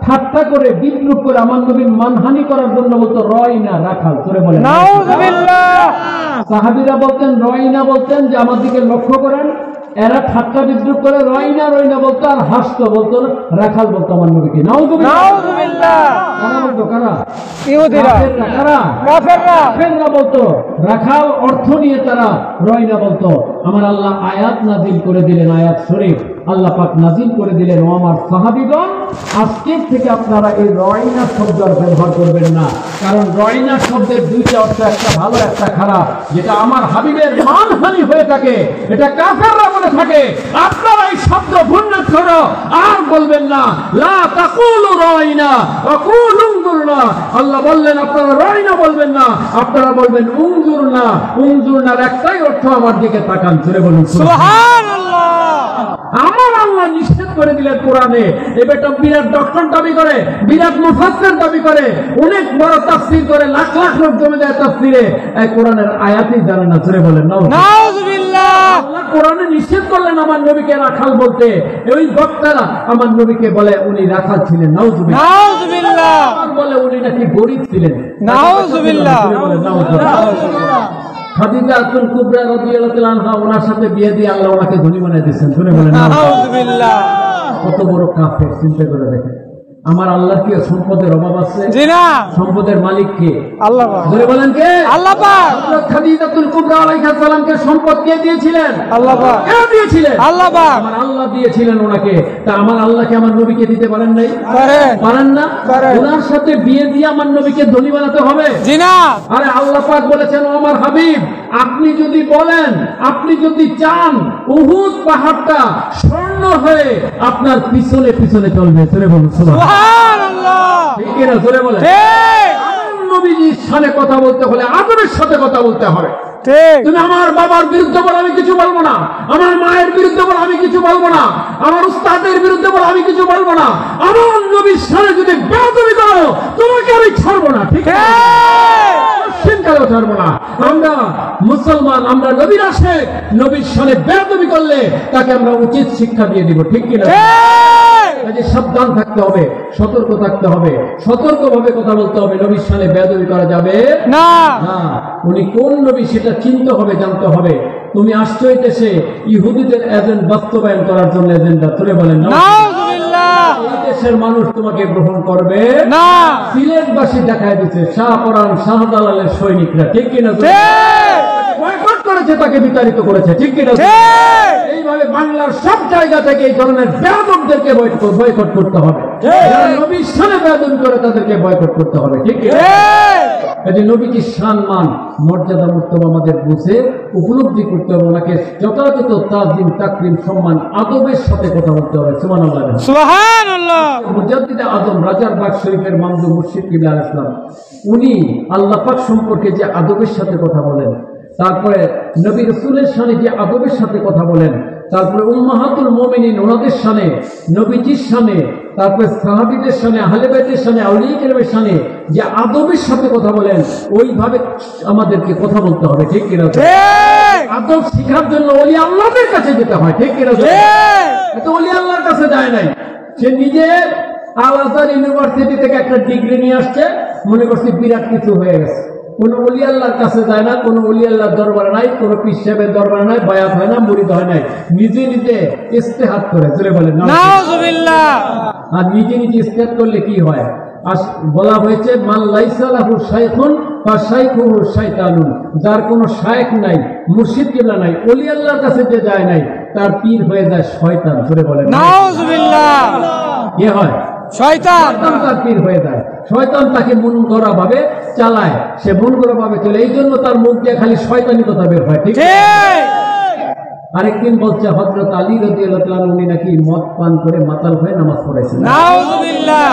ঠাট্টা করে বিদ্রুপ করে আমার নবীর মানহানি করার জন্য বলতো রয়না রাখাল। তোরে বলে সাহাবীরা বলতেন রয়না, বলতেন যে আমার দিকে লক্ষ্য করেন। এরা ঠাট্টা বিদ্রুপ করে রয়না রয়না বলতো, আর হাসতো, বলতো রাখাল বলতো আমার নবীকে। নাউযুবিল্লাহ। কারা বলতো? কারা? ইহুদিরা। কারা? কাফেররা বলতো রাখাল, অর্থ নিয়ে তারা রয়না বলতো। আমার আল্লাহ আয়াত নাজিল করে দিলেন, আয়াত শরীফ আল্লাহ পাক নাজিল করে দিলেন, ও আমার সাহাবীগণ, আজকের থেকে আপনারা এই রয়না শব্দ ব্যবহার করবেন না, কারণ রয়না শব্দের দুইটা অর্থ, একটা ভালো একটা খারাপ। যেটা আমার হাবিবের মানহানি হয়ে থাকে এটা কাফেররা বলে থাকে, আপনারা এই শব্দ ভুন্নত করো আর বলবেন না। লা তাকুলু রয়না ওয়াকুলু উনজুরনা। আল্লাহ বললেন আপনারা রয়না বলবেন না, আপনারা বলবেন উনজুরনা। উনজুরনার একটাই অর্থ আমার দিকে তাকান। জোরে বলুন সুবহানাল্লাহ। আমার আল্লাহ নিষেধ করে দিলেন কোরআনে। এবারটা বিরাট ডক্টর দাবি করে, বিরাট মুফাসসির দাবি করে, অনেক বড় তাফসীর করে, লাখ লাখ লোক জমে যায় তাফসীরে, এই কোরআনের আয়াতই জানে না। জোরে বলেন নাউযুবিল্লাহ। আল্লাহ কোরআনে নিষেধ করলেন আমার নবীকে রাখাল বলতে। ওই বক্তারা আমার নবীকে বলে উনি রাখাল ছিলেন। নাউযুবিল্লাহ। আর বলে উনি নাকি গরীব ছিলেন। নাউযুবিল্লাহ। খাদিজাতুল কুবরা রাদিয়াল্লাহু তাআলা আনহা, ওনার সাথে বিয়ে দিয়ে আল্লাহ ওনাকে ধনী বানিয়ে দিয়েছেন। শুনে বলেন নাউযুবিল্লাহ। কত বড় কাফের, চিন্তা করে দেখেন। আমার আল্লাহ কি সম্পদের অভাব আছে? জি না। সম্পদের মালিক কে? আল্লাহ পাক। ধরে বলেন কে? আল্লাহ পাক। হযরত খাদিজাতুল কুবরা আলাইহিস সালামকে সম্পদ কে দিয়েছিলেন? আল্লাহ পাক। কে দিয়েছিলেন? আল্লাহ পাক। আমার আল্লাহ দিয়েছিলেন ওনাকে। তা আমার আল্লাহকে আমার নবীকে দিতে পারেন নাই? পারেন না। ওনার সাথে বিয়ে দিয়ে আমার নবীকে ধনী বানাতে হবে? জি না। আরে আল্লাহ পাক বলেছেন, ও আমার হাবিব, আপনি যদি বলেন, আপনি যদি চান, উহুদ পাহাড়টা স্বর্ণ হয়ে আপনার পিছনে পিছনে চলবে। জোরে বলুন সুবহানাল্লাহ। ঠিক কি না? জোরে বলেন ঠিক। নবীজির সাথে কথা বলতে হলে আদবের সাথে কথা বলতে হবে। ঠিক। তুমি আমার বাবার বিরুদ্ধে বলো, আমি কিছু বলবো না। আমার মায়ের বিরুদ্ধে বলো, আমি কিছু বলবো না। আমার উস্তাদের বিরুদ্ধে বলো, আমি কিছু বলবো না। আমার নবীর সাথে যদি বেয়াদবি করো, তোমাকে আমি ছাড়বো না। ঠিক আছে? চিন্তাও ছাড়বো না। আমরা মুসলমান, আমরা নবীর আশিক। নবীর সাথে বেয়াদবি করলে তাকে আমরা উচিত শিক্ষা দিয়ে দিব। ঠিক কি না? সাবধান থাকতে হবে, সতর্ক থাকতে হবে, সতর্কভাবে কথা বলতে হবে। নবীর সাথে বেয়াদবি করা যাবে না। উনি কোন নবী সেটা চিনতে হবে, জানতে হবে। তুমি আসছো এই দেশে ইহুদিদের এজেন্ট বাস্তবায়ন করার জন্য, এজেন্ডা। তুলে বলেন নাউযুবিল্লাহ। এই দেশের মানুষ তোমাকে গ্রহণ করবে না। সিলেটবাসী দেখায় দিচ্ছে, শাহপরান শাহজালালের সৈনিকরা। ঠিক কিনা? বয়কট করেছে, তাকে বিতাড়িত করেছে। ঠিক কিনা? এইভাবে বাংলার সব জায়গা থেকে এই ধরনের বেয়াদবদেরকে বয়কট করতে হবে। যারা নবীর সামনে বেয়াদবি করে তাদেরকে বয়কট করতে হবে। ঠিক কিনা? এই নবীজির সম্মান মর্যাদা মর্তবা আমাদের বুঝে উপলব্ধি করতে হবে। ওনাকে যথাযথ তাজিম তাকরিম সম্মান আদবের সাথে কথা বলতে হবে। সুবহানাল্লাহ সুবহানাল্লাহ। মুজাদ্দিদ আজম রাজারবাগ শরীফের মামদু মুর্শিদ কিবলা আলাইহিস সালাম, উনি আল্লাহ পাক সম্পর্কে যে আদবের সাথে কথা বলেন, তারপরে নবী রাসূলের সামনে যে আদবের সাথে কথা বলেন, তারপরে উম্মাহাতুল মুমিনিন ওনাদের সামনে, নবীজির সামনে তারপরে সাহাবীদের সামনে, আহলে বাইতের সামনে, আউলিয়া কেরামের সামনে যে আদবের সাথে কথা বলেন, ওইভাবে আমাদেরকে কথা বলতে হবে, ঠিক কিনা? আদব শিখার জন্য ওলি আল্লাহদের কাছে যেতে হয়, ঠিক কিনা? তো ওলি আল্লাহর কাছে যায় নাই, সে নিজে আল আজহার ইউনিভার্সিটি থেকে একটা ডিগ্রি নিয়ে আসছে, মনে করছে বিরাট কিছু হয়ে গেছে। কোন ওলি আল্লাহর কাছে যায় না, কোন ওলি আল্লাহর দরবারে নাই, কোন পীর সাহেবের দরবারে নাই, বায়াত হয় না, মুরিদ হয় নাই, নিজে নিজে ইস্তেহাদ করে, চলে বলেন নাউজুবিল্লাহ। আর নিজে নিজে ইস্তেহাদ করলে কি হয়? বলা হয়েছে মান লাইসা লাহু শাইখুন ফাশাইখুহু শাইতানুন, যার কোনো শাইখ নাই, মুর্শিদ কিবলা নাই, ওলি আল্লাহর কাছে যে যায় নাই, তার পীর হয়ে যায় শয়তান, চলে বলেন নাউজুবিল্লাহ। কি হয়? শয়তান তার পীর হয়ে যায়, শয়তান তাকে মন গড়া ভাবে চালায়, সে মন গড়া ভাবে চলে, এই জন্য তার মুখ দিয়ে খালি শয়তানি কথা বের হয়, ঠিক? আরেকদিন বলছে হযরত আলী রাদিয়াল্লাহু তাআলা উনি নাকি মদ পান করে মাতাল হয়ে নামাজ পড়াইছেন। নাউযুবিল্লাহ।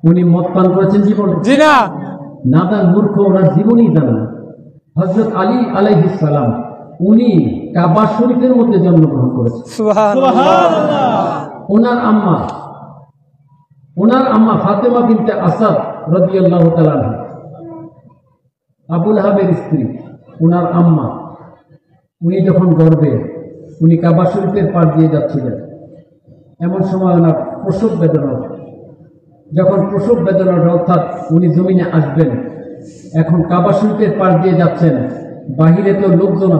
উনি মদ পান করেছেন জীবনে? জি না। নাদান মূর্খ, ওনার জীবনই জানে না। হযরত আলী আলাইহিস সালাম উনি কাবা শরীফের মধ্যে জন্মগ্রহণ করেছেন। সুবহানাল্লাহ। ওনার আম্মা ফাতেমা বিনতে আসাদ রাদিয়াল্লাহু তাআলা আনহা, আবু লাহাবের স্ত্রী, ওনার আম্মা, উনি যখন গর্ভে, উনি কাবা শরীফের পার দিয়ে যাচ্ছিলেন, এমন সময় ওনার প্রসব বেদনা, যখন প্রসব বেদনা অর্থাৎ উনি জমিনে আসবেন, এখন কাবা শরীফের পার দিয়ে যাচ্ছেন, বাহিরে তো লোকজন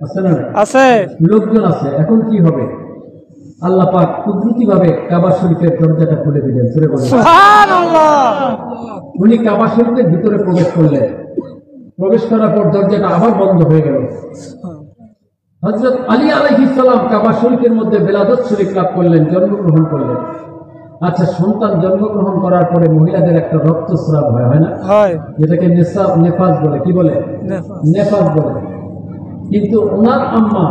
আছে না? আছে, লোকজন আছে। এখন কি হবে? আল্লাহ পাক কুদরতি ভাবে কাবা শরীফের দরজাটা খুলে দিলেন, সুবহানাল্লাহ। উনি কাবা শরীফের ভিতরে প্রবেশ করলেন, প্রবেশ করার পর দরজাটা আবার বন্ধ হয়ে গেল। হযরত আলী আলাইহিস সালাম কাবা শরীফের মধ্যে বেলাদত শরীফ লাভ করলেন, জন্মগ্রহণ করলেন। আচ্ছা, সন্তান জন্মগ্রহণ করার পরে মহিলাদের একটা রক্তস্রাব হয় না? হয়, যেটাকে নেফাজ বলে। কি বলে? নেফাজ বলে। কিন্তু ওনার আম্মা,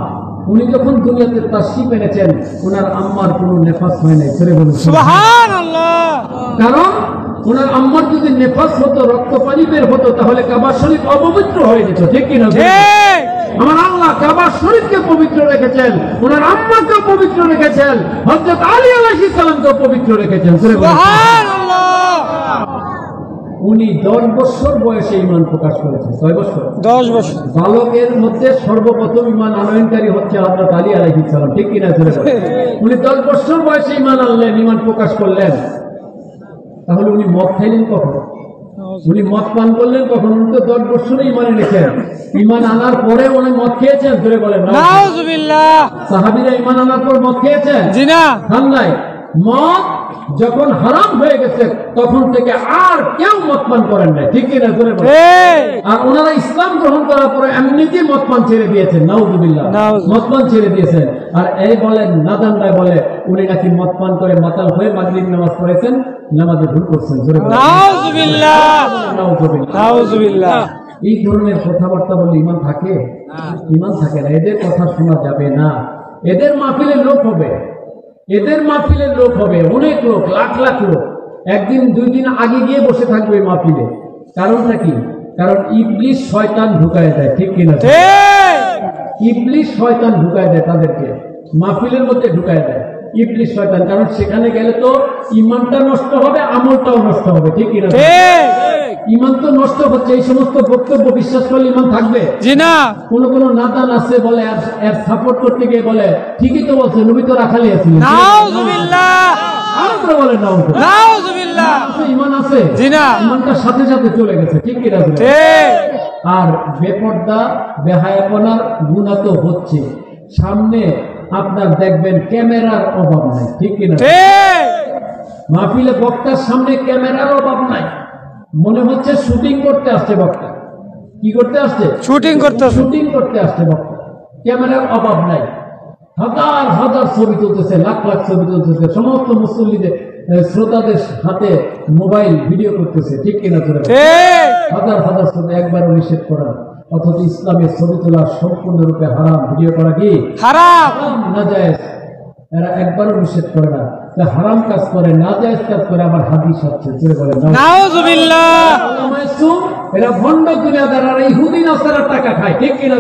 উনি যখন দুনিয়াতে তাশরীফ এনেছেন, ওনার আম্মার কোনো নেফাজ হয় নাই, ছেড়ে বলুন সুবহানাল্লাহ। কারণ ওনার আম্মার যদি নেফাজ হতো, রক্ত পানি বের হতো, তাহলে কাবা শরীফ অপবিত্র হয়ে যেত, ঠিক কিনা? আমার আল্লাহ কাবা শরীফকে পবিত্র রেখেছেন, ওনার আম্মাকে পবিত্র রেখেছেন, হযরত আলী আলাইহিস সালামকে পবিত্র রেখেছেন, সুবহানাল্লাহ। উনি 10 বছর বয়সে ঈমান প্রকাশ করেছেন। 6 বছর? 10 বছর। বালকের মধ্যে সর্বপ্রথম ঈমান আনয়নকারী হচ্ছে হযরত আলী আলাইহিস সালাম, ঠিক কিনা? উনি 10 বছর বয়সে ঈমান আনলেন, ঈমান প্রকাশ করলেন। তাহলে উনি মদ খাইলেন কখন? উনি মদ পান করলেন কখন? উনি তো 10 বছরে ঈমান এনেছেন। ঈমান আনার পরে উনি মদ খেয়েছেন, ধরে বলেন নাউযুবিল্লাহ। সাহাবীরা ঈমান আনার পর মদ খেয়েছেন? জি না, খান নাই। মদ যখন হারাম হয়ে গেছে, তখন থেকে আর কেউ মদ পান করেন নাই, ঠিক কিনা? ধরে বলেন। আর ওনারা ইসলাম গ্রহণ করার পরে এমনিতে মদ পান ছেড়ে দিয়েছেন, নাউযুবিল্লাহ। মদ পান ছেড়ে দিয়েছেন। আর এই বলেন নাদান রায় বলে উনি নাকি মদ পান করে মাতাল হয়ে মাগরিব নামাজ পড়েছেন, নামাজে ভুল করছেন, নাউযুবিল্লাহ। নাউযুবিল্লাহ। এই ধরনের কথাবার্তা বলে ঈমান থাকে? ঈমান থাকে না। এদের কথা শোনা যাবে না। এদের মাহফিলের লোক হবে, এদের মাহফিলের লোক হবে অনেক লোক, লাখ লাখ লোক। একদিন 2 দিন আগে গিয়ে বসে থাকবে মাহফিলে। কারণটা কি? কারণ ইবলিস শয়তান ঢুকায় দেয়, ঠিক কিনা? ইবলিস শয়তান ঢুকায় দেয়, তাদেরকে মাহফিলের মধ্যে ঢুকায় দেয় ইবলিস শয়তান। কারণ সেখানে গেলে তো ঈমানটা নষ্ট হবে, আমলটাও নষ্ট হবে, ঠিক কিনা? ঈমান তো নষ্ট হচ্ছে। এই সমস্ত বক্তব্য বিশ্বাস করলে ঈমান থাকবে? জি না। কোন নাদান আছে বলে এর সাপোর্ট করতে গিয়ে বলে ঠিকই তো বলছে, নবী তো রাখালি আছেন, নাউযুবিল্লাহ। আমরা বলে নাউযুবিল্লাহ। ঈমান আছে? জি না। ঈমানটা সাথে সাথে চলে গেছে, ঠিক কিনা? ঠিক। আর বেপরদা বেহায়াপনার গুনাহ তো হচ্ছে। সামনে আপনার দেখবেন ক্যামেরার অভাব নাই, ঠিক কিনা? মাহফিলে বক্তার সামনে ক্যামেরার অভাব নাই। মনে হচ্ছে শুটিং করতে আসছে বক্তা। কি করতে আসছে? শুটিং করতে আসছে বক্তা। ক্যামেরার অভাব নাই। হাজার হাজার ছবি তুলতেছে, লাখ লাখ ছবি তুলতেছে। সমস্ত মুসল্লিদের, শ্রোতাদের হাতে মোবাইল ভিডিও করতেছে, ঠিক কিনা? হাজার হাজার ছবি একবারও নিষেধ করা। অথচ ইসলামের ছবি তোলা সম্পূর্ণরূপে হারাম। ভিডিও করা কি হারাম? নাজায়েজ। এরা একবারও নিষেধ করে না। হারাম কাজ করে, নাজায়েজ কাজ করে, আবার হাদিস আছে, বলে নাউযুবিল্লাহ। এরা ভণ্ড দুনিয়াদার, আর ইহুদি নাসারার টাকা খায়, ঠিক কিনা?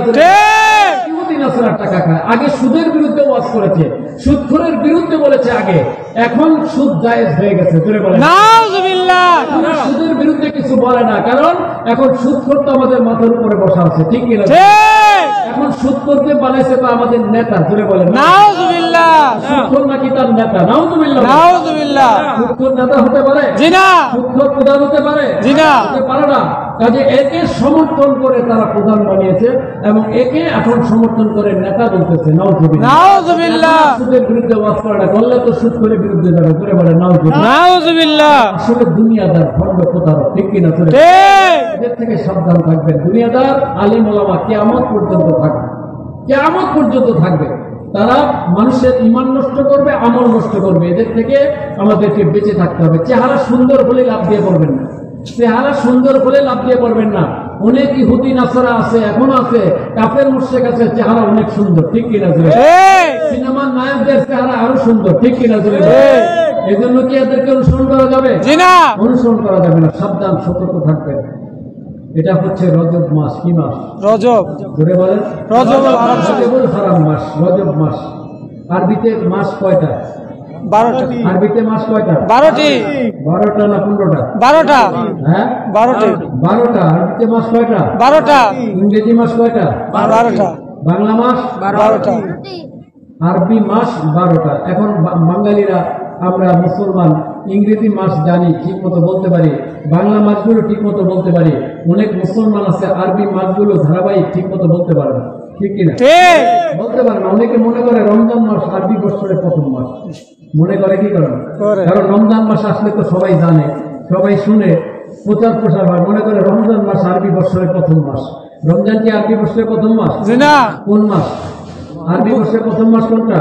ইহুদি হুতি নাসরা টাকা খায়। আগে সুদের বিরুদ্ধে ওয়াজ করেছে, সুদখোরের বিরুদ্ধে বলেছে আগে, এখন সুদ জায়েজ হয়ে গেছে। জোরে বলেন নাউজুবিল্লাহ। সুদের বিরুদ্ধে কিছু বলে না, কারণ এখন সুদখোর তো আমাদের মাথার উপরে বসা আছে, ঠিক কিনা? এখন সুদখোরকে বানাইছে তো আমাদের নেতা। জোরে বলেন নাউজুবিল্লাহ। সুদখোর নাকি তার নেতা? নাউজুবিল্লাহ। নাউজুবিল্লাহ। সুদখোর নেতা হতে পারে? জি না। সুদখোর প্রধান হতে পারে? জি না। হতে পারে না। কাজে একে সমর্থন করে তারা প্রধান বানিয়েছে এবং একে এখন সমর্থন করে নেতা বলতেছে। নাউজুবিল্লাহ। সুদের বিরুদ্ধে ওয়াজ করে না, করলে তো সুদ করে বিরুদ্ধে যাবে। করে বলে নাউজুবিল্লাহ। আসলে দুনিয়াদার ভণ্ড প্রতারক, ঠিক কিনা? এদের থেকে সাবধান থাকবেন। দুনিয়াদার আলিম ওলামা কিয়ামত পর্যন্ত থাকবে, কিয়ামত পর্যন্ত থাকবে। তারা মানুষের ঈমান নষ্ট করবে, আমল নষ্ট করবে। এদের থেকে আমাদেরকে বেঁচে থাকতে হবে। চেহারা সুন্দর হলে লাভ দিয়ে পড়বেন না, চেহারা সুন্দর হলে লাভ দিয়ে পড়বেন না। অনেক ইহুদি নাসারা আছে, এখনো আছে, কাফের মুশরিক আছে, চেহারা অনেক সুন্দর, ঠিক কিনা? সিনেমার নায়কদের চেহারা আরো সুন্দর, ঠিক কিনা? এই জন্য কি এদেরকে অনুসরণ করা যাবে? অনুসরণ করা যাবে না। সাবধান, সতর্ক থাকবেন। এটা হচ্ছে রজব মাস। কি মাস? রজব। ধরে বলেন রজবুল হারাম মাস, রজব মাস। আরবিতে মাস কয়টা? 12টা। আরবিতে মাস কয়টা? 12টি। 12টা না 15টা? 12টা। হ্যাঁ 12টি। 12টা। আরবিতে মাস কয়টা? 12টা। ইংরেজি মাস কয়টা? 12টা। বাংলা মাস 12টা। আরবি মাস 12টা। এখন বাঙালিরা, আমরা মুসলমান, ইংরেজি মাস জানি, ঠিক মতো বলতে পারি, বাংলা মাসগুলো ঠিক মতো বলতে পারি। অনেক মুসলমান আছে আরবি মাসগুলো ধারাবাহিক ঠিক মতো বলতে পারে না, ঠিক কিনা? বলতে পারে না। অনেকে মনে করে রমজান মাস আরবি বছরের প্রথম মাস, মনে করে। কি করে? কারণ রমজান মাস আসলে তো সবাই জানে, সবাই শুনে, প্রচার প্রসার হয়, মনে করে রমজান মাস আরবি বছরের প্রথম মাস। রমজান কি আরবি বছরের প্রথম মাস? কোন মাস? আরবি বছরের প্রথম মাস কোনটা?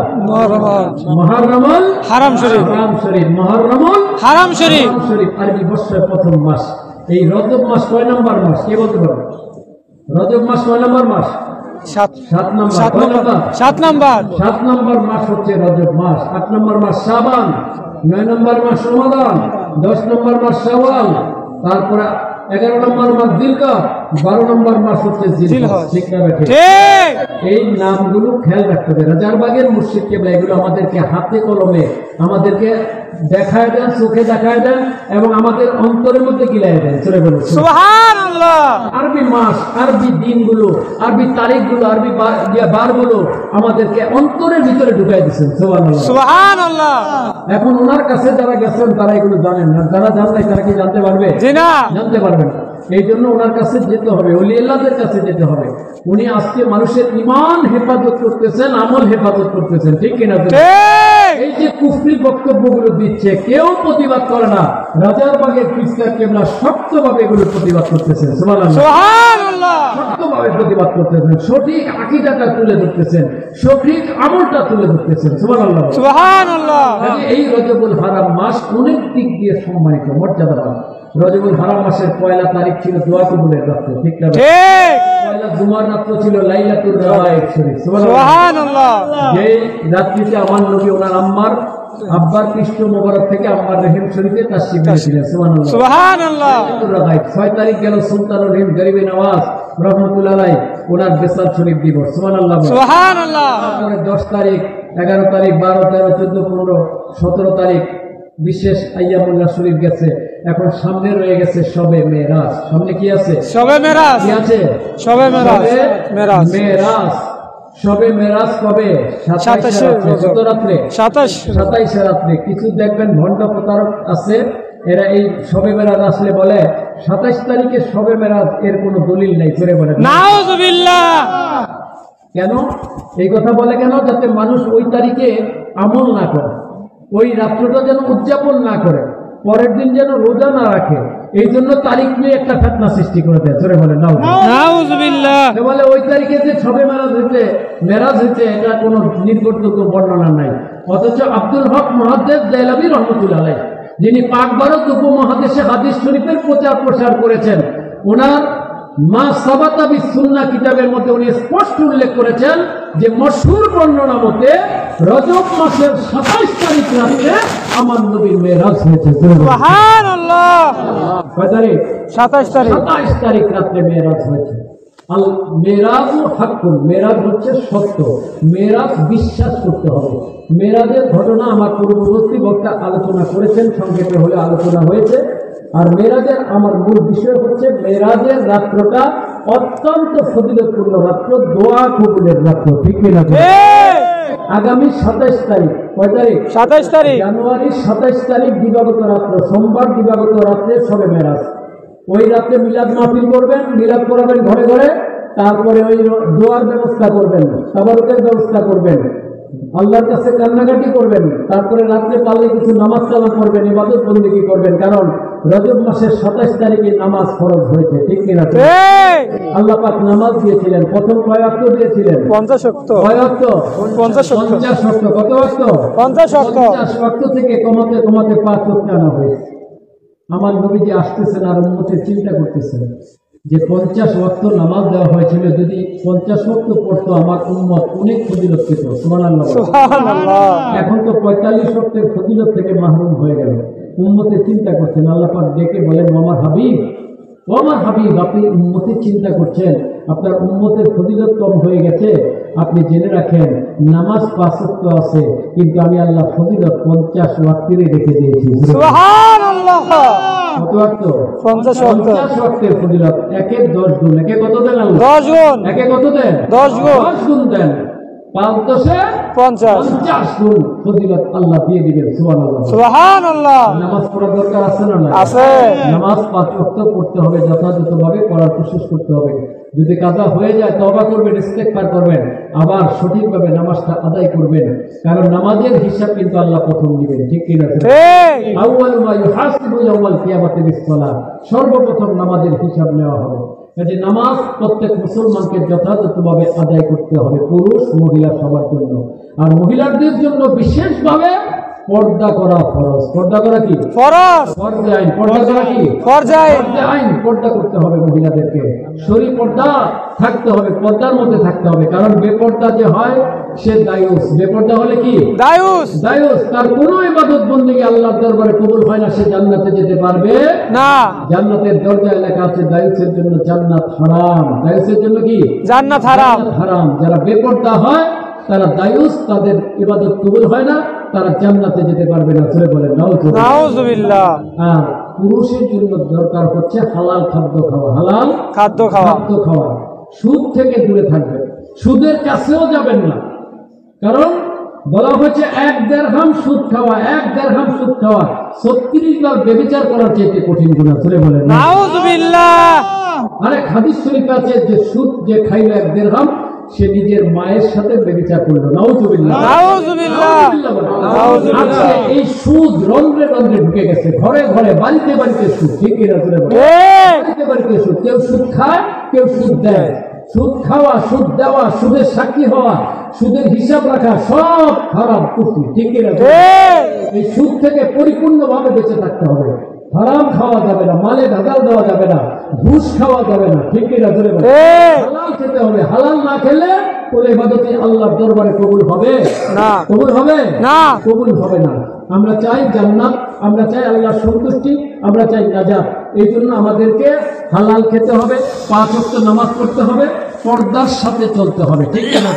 মুহররমুল হারাম শরীফ। মুহররমুল হারাম শরীফ আরবি বছরের প্রথম মাস। এই রজব মাস কয় নম্বর মাস? কে বলতে পারবে? রজব মাস কয় নম্বর মাস? 7 নম্বর। 7 নম্বর। 7 নম্বর মাস হচ্ছে রজব মাস। 8 নম্বর মাস শাবান, 9 নম্বর মাস রমাদান, 10 নম্বর মাস শাওয়াল, তারপরে 11 নম্বর মাস জিলকদ, 12 নম্বর মাস হচ্ছে জিলহজ। ঠিক না? এই নামগুলো খেয়াল রাখতে হবে। রাজারবাগের মুর্শিদ কেবলা এগুলো আমাদেরকে হাতে কলমে আমাদেরকে দেখায় দেন, চোখে দেখায় দেন এবং আমাদের অন্তরের মধ্যে গিলায় দেন। চলে বলুন সুবহানাল্লাহ। আরবি মাস, আরবি দিনগুলো, আরবি তারিখগুলো, আরবি বারগুলো আমাদেরকে অন্তরের ভিতরে ঢুকাই দিচ্ছেন। সুবহানাল্লাহ। এখন ওনার কাছে যারা গেছেন তারা এগুলো জানেন না, যারা জানলে তারা কি জানতে পারবে? জানতে পারবে না। এই জন্য ওনার কাছে যেতে হবে, ওলি আল্লাহদের কাছে যেতে হবে। উনি আজকে মানুষের ঈমান হেফাজত করতেছেন, আমল হেফাজত করতেছেন, ঠিক কিনা? এই যে কুফরি বক্তব্যগুলো দিচ্ছে, কেউ প্রতিবাদ করে না। রাজারবাগের পীর কেবলা শক্তভাবে এগুলো প্রতিবাদ করতেছেন। সুবহানাল্লাহ। শক্তভাবে প্রতিবাদ করতেছেন, সঠিক আকীদাটা তুলে ধরতেছেন, সঠিক আমলটা তুলে ধরতেছেন। সুবহানাল্লাহ, সুবহানাল্লাহ। এই রজবুল হারাম মাস অনেক দিক দিয়ে সম্মানিত, মর্যাদাবান। রজবুল হারাম মাসের 1 তারিখ ছিল দোয়া কবুলের রাত্র, ঠিক না? পয়লা জুমার রাত্র ছিল লাইলাতুর রাওয়ায়েহ শরীফ। সুবহানাল্লাহ। যে রাত্রিতে আমার নবী ওনার আব্বার পৃষ্ঠ মোবারক থেকে আম্মার রহিম শরীফে তাশরীফ নিয়েছিলেন। সুবহানাল্লাহ। 6 তারিখ গেল সুলতানুর রহিম গরিবে নওয়াজ রহমাতুল্লাহ আলাইহি ওনার বেসাত শরীফ দিবস। সুবহানাল্লাহ। তারপরে 10 তারিখ, 11 তারিখ, 12, 13, 14, 15, 17 তারিখ বিশেষ আইয়ামুল্লাহ শরীফ গেছে। এখন সামনে রয়ে গেছে শবে মেরাজ। সামনে কি আছে? শবে মেরাজ। কি আছে? শবে মেরাজ। মেরাজ। শবে মেরাজ কবে? 27 রাত্রে। 27 রাত্রে। কিছু দেখবেন ভণ্ড প্রতারক আছে, এরা এই শবে মেরাজ আসলে বলে 27 তারিখে শবে মেরাজ, এর কোনো দলিল নেই। করে বলে নাউযুবিল্লাহ। কেন এই কথা বলে? কেন? যাতে মানুষ ওই তারিখে আমল না করে, ওই রাত্রটা যেন উদযাপন না করে, পরের দিন যেন রোজা না রাখে। এই জন্য তারিখ নিয়ে একটা ফিতনা সৃষ্টি করে দেয়। জোরে বলে নাউযুবিল্লাহ। বলে ওই তারিখে যে শবে মেরাজ হয়েছে এটা কোনো নির্ভরযোগ্য বর্ণনা নাই। অথচ আব্দুল হক মুহাদ্দিস দেহলভী রহমাতুল্লাহ আলাইহি, যিনি পাক ভারত উপমহাদেশে হাদিস শরীফের প্রচার প্রসার করেছেন, ওনার মা সাবাতা বিস সুন্নাহ কিতাবের মধ্যে উনি স্পষ্ট উল্লেখ করেছেন যে মশহুর বর্ণনা মতে রজব মাসের 27 তারিখ রাতে আমার নবীর মেরাজ হয়েছে। সুবহানাল্লাহ। কয় তারিখ? 27 তারিখ। 27 তারিখ রাতে মেরাজ হয়েছে। আল মেরাজ হাক্কুন, মেরাজ হচ্ছে সত্য, মেরাজ বিশ্বাস করতে হবে। মেরাজের ঘটনা আমার পূর্ববর্তী বক্তা আলোচনা করেছেন, সংক্ষেপে হলে আলোচনা হয়েছে। আর মেরাজের আমার মূল বিষয় হচ্ছে মেরাজের রাত্রটা অত্যন্ত ফজিলতপূর্ণ রাত্র, দোয়া কবুলের রাত্র, ঠিক কিনা? আগামী 27 তারিখ, কয় তারিখ? 27 তারিখ জানুয়ারির 27 তারিখ দিবাগত রাত্র, সোমবার দিবাগত রাত্রে সবে মেরাজ। ওই রাতে মিলাদ মাহফিল করবেন, মিলাদ করাবেন ঘরে ঘরে, তারপরে ওই দোয়ার ব্যবস্থা করবেন, তাবারুকের ব্যবস্থা করবেন, আল্লাহর কাছে কান্নাকাটি করবেন, তারপরে রাত্রে পালে কিছু নামাজ কালাম করবেন, ইবাদত বন্দেগী করবেন। কারণ রজব মাসের 27 তারিখে নামাজ ফরজ হয়েছে, ঠিক কিনা? আল্লাহ পাক নামাজ দিয়েছিলেন, প্রথম কয় ওয়াক্ত দিয়েছিলেন? 50 ওয়াক্ত। কয় ওয়াক্ত? 50 ওয়াক্ত। 50 ওয়াক্ত। কত ওয়াক্ত? 50 ওয়াক্ত। 50 ওয়াক্ত থেকে কমাতে কমাতে 5 ওয়াক্ত আনা হয়েছে। আমার নবীজি আসতেছেন আর উম্মতের চিন্তা করতেছেন যে 50 ওয়াক্ত নামাজ দেওয়া হয়েছিল, যদি 50 ওয়াক্ত পড়তো আমার উম্মত অনেক ফজিলত পেত। সুবহানাল্লাহ। এখন তো 45 ওয়াক্তের ফজিলত থেকে মাহরুম হয়ে গেল। উম্মতের চিন্তা করছেন, আল্লাহ পাক ডেকে বলেন, আমার হাবিব, ও আমার হাবিব, আপনি উম্মতের চিন্তা করছেন, আপনার উম্মতের ফজিলত কম হয়ে গেছে। আপনি জেনে রাখেন নামাজ 5 ওয়াক্ত আছে, কিন্তু আমি আল্লাহ ফজিলত 50 ওয়াক্তেরই রেখে দিয়েছি। সুবহানাল্লাহ। কত ওয়াক্ত? 50 ওয়াক্ত। 50 ওয়াক্তের ফজিলত, একে 10 গুণ। একে কত দেন আল্লাহ? 10 গুণ। একে কত দেন? 10 গুণ। 10 গুণ দেন। 5 10 50 গুণ ফজিলত আল্লাহ দিয়ে দিবেন। সুবহানাল্লাহ। সুবহানাল্লাহ। নামাজ পড়ার দরকার আছে না? আছে। নামাজ 5 ওয়াক্ত পড়তে হবে, যথাযথভাবে পড়ার কোশিশ করতে হবে। যদি কাজা হয়ে যায় তওবা করবেন, ইস্তেগফার করবেন, আবার সঠিকভাবে নামাজটা আদায় করবেন। কারণ নামাজের হিসাব কিন্তু আল্লাহ প্রথম দিবেন, ঠিক কিনা? ঠিক। আউয়ালু মা ইউহাসিবু ইয়াওমাল কিয়ামাতি বিস-সালাহ, সর্বপ্রথম নামাজের হিসাব নেওয়া হবে। কাজে নামাজ প্রত্যেক মুসলমানকে যথাযথভাবে আদায় করতে হবে, পুরুষ মহিলা সবার জন্য। আর মহিলাদের জন্য বিশেষভাবে পর্দা করা ফরজ। পর্দা করা কি ফরজ? ফরজ আইন। পর্দা করা কি ফরজ আইন। পর্দা করতে হবে মহিলাদেরকে, শরীর পর্দা থাকতে হবে, পর্দার মধ্যে থাকতে হবে। কারণ বেপর্দা যে হয় সে দায়ুস। বেপর্দা হলে কি দায়ুস? দায়ুস। তার কোনো ইবাদত বন্দেগী আল্লাহর দরবারে কবুল হয় না, সে জান্নাতে যেতে পারবে না। জান্নাতের দরজায় লেখা আছে দায়ুসের জন্য জান্নাত হারাম। দায়ুসের জন্য কি জান্নাত হারাম। হারাম। যারা বেপর্দা হয় তারা দায়ুস, তাদের ইবাদত কবুল হয় না, তারা জান্নাতে যেতে পারবে না। চলে বলেন নাউজুবিল্লাহ। আর পুরুষের জন্য দরকার হচ্ছে হালাল খাদ্য খাওয়া। হালাল খাদ্য খাওয়া। সুদ থেকে দূরে থাকবে, সুদের কাছেও যাবেন না। কারণ বলা হয়েছে 1 দিরহাম সুদ খাওয়া, 1 দিরহাম সুদ খাওয়া 36 বার ব্যভিচার করার চেয়ে কঠিন গুনাহ। চলে বলেন নাউজুবিল্লাহ। আরে হাদিস শরীফে আছে যে সুদ যে খাইল 1 দিরহাম সে নিজের মায়ের সাথে ব্যভিচার করলো। নাউজুবিল্লাহ। আজকে এই সুদ রন্ধ্রে রন্ধ্রে ঢুকে গেছে, ঘরে ঘরে, বাড়িতে বাড়িতে সুদ, ঠিক কিনা? বাড়িতে বাড়িতে সুদ। কেউ সুদ খায়, কেউ সুদ দেয়। সুদ খাওয়া, সুদ দেওয়া, সুদের সাক্ষী হওয়া, সুদের হিসাব রাখা সব খারাপ কুফরি, ঠিক কিনা? এই সুদ থেকে পরিপূর্ণভাবে বেঁচে থাকতে হবে। হারাম খাওয়া যাবে না, মালে ভেজাল দেওয়া যাবে না, ঘুষ খাওয়া যাবে না, ঠিক কিনা? হালাল খেতে হবে। হালাল না খেলে কোন ইবাদত আল্লাহর দরবারে কবুল হবে না। কবুল হবে না, কবুল হবে না। আমরা চাই জান্নাত, আমরা চাই আল্লাহর সন্তুষ্টি, আমরা চাই নাজাত। এই জন্য আমাদেরকে হালাল খেতে হবে, 5 ওয়াক্ত নামাজ পড়তে হবে, পর্দার সাথে চলতে হবে, ঠিক কিনা?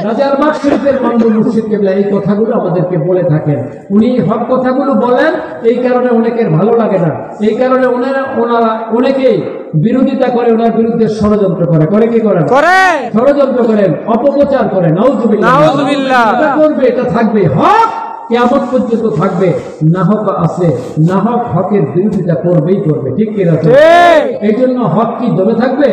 রাজারবাগ শরীফের মামুন মুর্শিদ কেবলা এই কথাগুলো আমাদেরকে বলে থাকেন। উনি হক কথাগুলো বলেন, এই কারণে অনেকের ভালো লাগে না, এই কারণে ওনারা অনেকেই বিরোধিতা করে, ওনার বিরুদ্ধে ষড়যন্ত্র করে। কি করেন? ষড়যন্ত্র করেন, অপপ্রচার করেন। নাউজুবিল্লাহ। এটা করবে, এটা থাকবে, হক কিয়ামত পর্যন্ত থাকবে। না হক আছে, না হক হকের বিরোধিতা করবেই করবে, ঠিক কিনা? এই জন্য হক কি দমে থাকবে?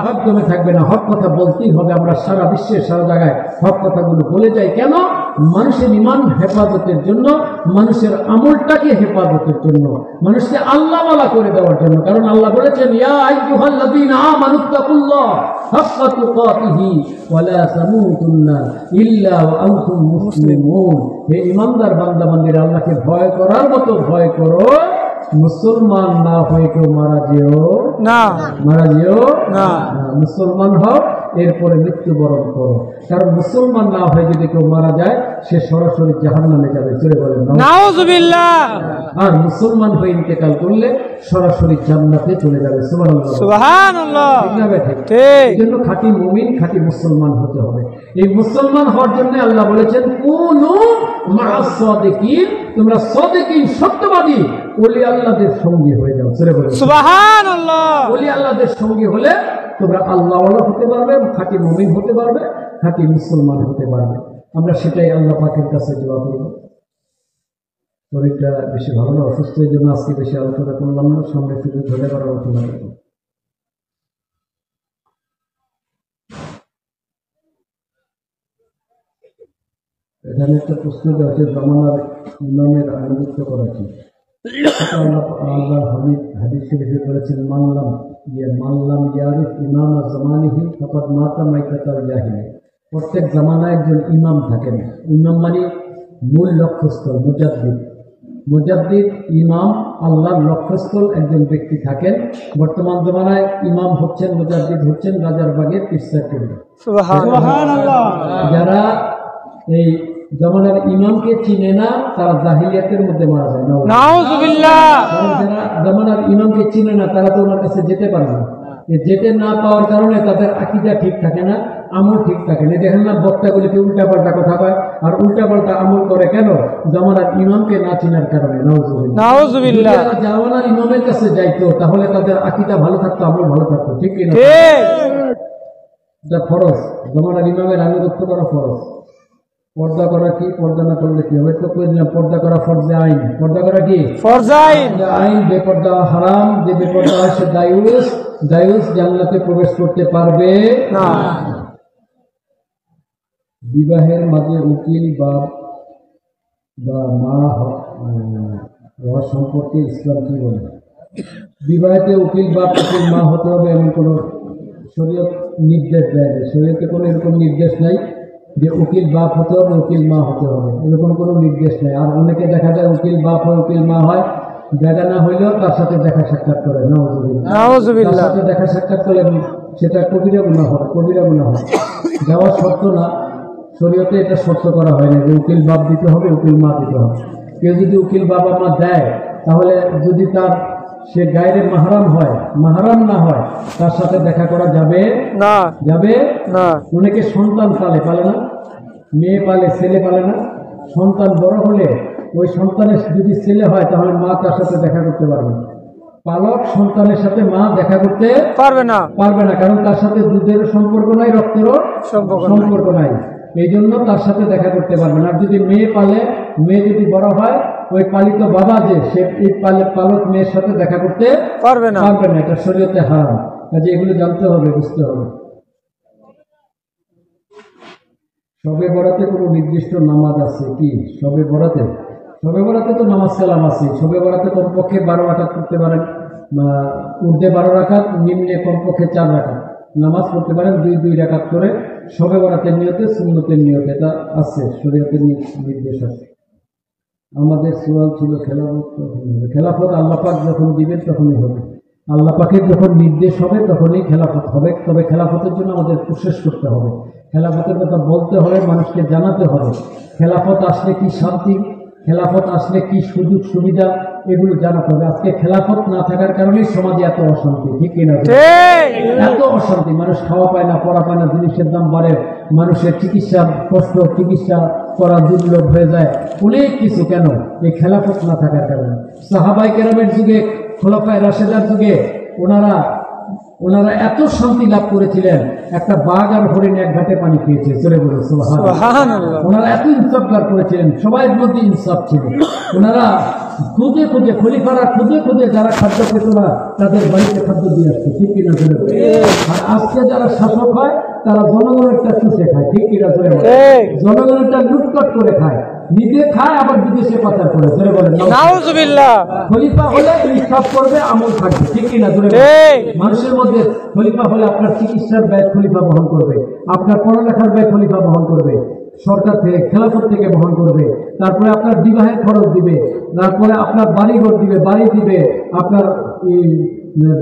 হক দমে থাকবে না। হক কথা বলতেই হবে। আমরা সারা বিশ্বের সারা জায়গায় হক কথাগুলো বলে যাই। কেন? মানুষের ঈমান হেফাজতের জন্য, মানুষের আমলটাকে হেফাজতের জন্য, মানুষকে আল্লাহওয়ালা করে দেওয়ার জন্য। কারণ আল্লাহ বলেছেন, ইয়া আইয়ুহাল্লাযীনা আমানুত্তাকুল্লাহ হাক্কা তুকাতিহি ওয়া লা তামুতুন্না ইল্লা ওয়া আনতুম মুসলিমুন। হে ঈমানদার বান্দা বান্দীরা, আল্লাহকে ভয় করার মতো ভয় করো, মুসলমান না হয়ে কেউ মারা যেও না। না, মুসলমান হও, এরপরে মৃত্যুবরণ করো। কারণ মুসলমান না হয়ে যদি কেউ মারা যায় সে সরাসরি জাহান্নামে যাবে। চলে বলেন নাউজুবিল্লাহ। আর মুসলমান হয়ে ইন্তেকাল করলে সরাসরি জান্নাতে চলে যাবে। সুবহানাল্লাহ, সুবহানাল্লাহ। ঠিক না বেঠিক? ঠিক। এজন্য খাঁটি মুমিন, খাঁটি মুসলমান হতে হবে। এই মুসলমান হওয়ার জন্য আল্লাহ বলেছেন কুনু মা'আস সাদিকিন, তোমরা সাদিকিন সত্যবাদী ওলি আল্লাহদের সঙ্গী হয়ে যাও। চলে বলেন সুবহানাল্লাহ। ওলি আল্লাহদের সঙ্গী হলে তোমরা আল্লাহওয়ালা হতে পারবে, খাঁটি মুমিন হতে পারবে, খাঁটি মুসলমান হতে পারবে। আমরা সেটাই আল্লাহ পাকের কাছে দোয়া করব। শরীরটা বেশি ভালো না, অসুস্থ, এই জন্য আজকে বেশি আলোচনা করলাম না, সামনে শুধু ধরে করার আলোচনা করব। এখানে একটা প্রশ্ন আছে, জামানার ইমামের আনুগত্য করা কি? আল্লাহ হাদিস শরীফে বলেছেন মাল্লাম ইয়ারিফ ইমাম জামানিহি ফাকাদ মাতা মাইতাতাল জাহিলিয়া। প্রত্যেক জামানায় একজন ইমাম থাকেন। ইমাম মানে মূল লক্ষ্যস্থল, মুজাদ্দিদ ইমাম, আল্লাহর লক্ষ্যস্থল একজন ব্যক্তি থাকেন। বর্তমান জামানায় ইমাম হচ্ছেন, মুজাদ্দিদ হচ্ছেন রাজার বাগের পীর। সুবহানাল্লাহ। যারা এই জামানার ইমামকে চিনে না তারা জাহিলিয়াতের মধ্যে মারা যায়। নাউজুবিল্লাহ। যারা জামানার ইমামকে চিনে না তারা তো ওনার কাছে যেতে পারে না। যেতে না পাওয়ার কারণে তাদের আকীদা ঠিক থাকে না, আমল ঠিক থাকে না। দেখেন না বক্তাগুলিকে উল্টাপাল্টা কথা কয়, আর উল্টাপাল্টা আমল করে কেন? জামানার ইমামকে না চিনার কারণে। নাউজুবিল্লাহ। জামানার ইমামের কাছে যাইতো তাহলে তাদের আকীদা ভালো থাকতো, আমল ভালো থাকতো। ঠিক কিনা? এটা ফরজ। জামানার ইমামের আনুগত্য করা ফরজ। পর্দা করা কি? পর্দা না করলে কি হবে? তো কই দিলাম পর্দা করা ফরজে আইন। পর্দা করা কি? ফরজে আইন। বেপর্দা হারাম। যে বেপর্দা হয় সে দায়ুস জান্নাতে প্রবেশ করতে পারবে না। বিবাহের মাঝে উকিল বা মা হওয়া সম্পর্কে ইসলাম কি বলে? বিবাহেতে উকিল বা উকিল মা হতে হবে এমন কোন শরীয়ত নির্দেশ দেয় না। শরীয়তে কোনো এরকম নির্দেশ নাই যে উকিল বাপ হতে হবে, উকিল মা হতে হবে, এরকম কোনো নির্দেশ নেই। আর অনেকে দেখা যায় উকিল বাপ হয়, উকিল মা হয়, বেগানা হইলেও তার সাথে দেখা সাক্ষাৎ করে। তার সাথে দেখা সাক্ষাৎ করলে সেটা কবিরা গুনাহ হয়। দেওয়া শর্ত না, শরীয়তে এটা শর্ত করা হয় না যে উকিল বাপ দিতে হবে, উকিল মা দিতে হবে। কেউ যদি উকিল বাবা মা দেয় তাহলে যদি তার সে গায়ের মাহরাম না হয় তার সাথে দেখা করা যাবে না। অনেকে সন্তান পালে না, মেয়ে পালে, ছেলে পালে না। সন্তান বড় হলে ওই সন্তানের যদি ছেলে হয় তাহলে মা তার সাথে দেখা করতে পারবে না। পালক সন্তানের সাথে মা দেখা করতে পারবে না, কারণ তার সাথে দুধের সম্পর্ক নাই, রক্তেরও সম্পর্ক নাই। এই জন্য তার সাথে দেখা করতে পারবে না। আর যদি মেয়ে পালে, মেয়ে যদি বড় হয়, ওই পালিত বাবা যে সে এই পালক মেয়ের সাথে দেখা করতে পারবে না। এটা শরীয়তে হারাম। কাজে এগুলো জানতে হবে, বুঝতে হবে। শবে বরাতে কোনো নির্দিষ্ট নামাজ আছে কি? শবে বরাতে তো নামাজ কালাম আছে। শবে বরাতে কমপক্ষে 12 রাকাত করতে পারেন, ঊর্ধ্বে 12 রাকাত, নিম্নে কমপক্ষে 4 রাকাত নামাজ পড়তে পারেন, 2 রাকাত করে শবে বরাতের নিয়তে, সুন্নতের নিয়তে। এটা আছে, শরীয়তের নির্দেশ আছে। আমাদের সওয়াল ছিল খেলাফত আল্লাহ পাক যখন দিবেন তখনই হবে। আল্লাহ পাকের যখন নির্দেশ হবে তখনই খেলাফত হবে। তবে খেলাফতের জন্য আমাদের প্রসেস করতে হবে। খেলাফতের কথা বলতে হবে, মানুষকে জানাতে হবে। খেলাফত আসলে কি শান্তি, খেলাফত আসলে কি সুযোগ সুবিধা, এগুলো জানাতে হবে। আজকে খেলাফত না থাকার কারণেই সমাজে এত অশান্তি। ঠিক কিনা? এত অশান্তি, মানুষ খাওয়া পায় না, পড়া পায় না, জিনিসের দাম বাড়ে, মানুষের চিকিৎসা কষ্ট, চিকিৎসা করা দুর্লভ হয়ে যায়, অনেক কিছু। কেন? এই খেলাফত না থাকার কারণে। সাহাবায়ে কেরামের যুগে, খোলাফায়ে রাশেদার যুগে ওনারা এত শান্তি লাভ করেছিলেন, একটা বাঘ আর হরিণ এক ঘাটে পানি খেয়েছে। চলে বলে সুবহানাল্লাহ। ওনারা এত ইনসাফগার করেছিলেন, সবাই মধ্যে ইনসাফ ছিল। ওনারা খুঁজে খলিফারা খুঁজে যারা খাদ্য পেত না তাদের বাড়িতে খাদ্য দিয়ে আসতো। ঠিক কিনা? চলে বলে। আর আজকে যারা শাসক হয় তারা জনগণেরটা চুষে খায়। ঠিক কিনা? চলে বলে। জনগণেরটা লুটপাট করে খায়, নিজে খায়, আবার বিদেশে পাচার করে। চলে বলে। খলিফা হলে ইনসাফ করবে, আমল থাকবে। ঠিক কিনা? চলে বলে। মানুষের মধ্যে খলিফা হলে আপনার চিকিৎসার ব্যয় খলিফা বহন করবে, আপনার পড়ালেখার ব্যয় খলিফা বহন করবে, সরকার থেকে খেলাফত থেকে বহন করবে, তারপরে আপনার বিবাহের খরচ দিবে, তারপরে আপনার বাড়িঘর দিবে, বাড়ি দিবে, আপনার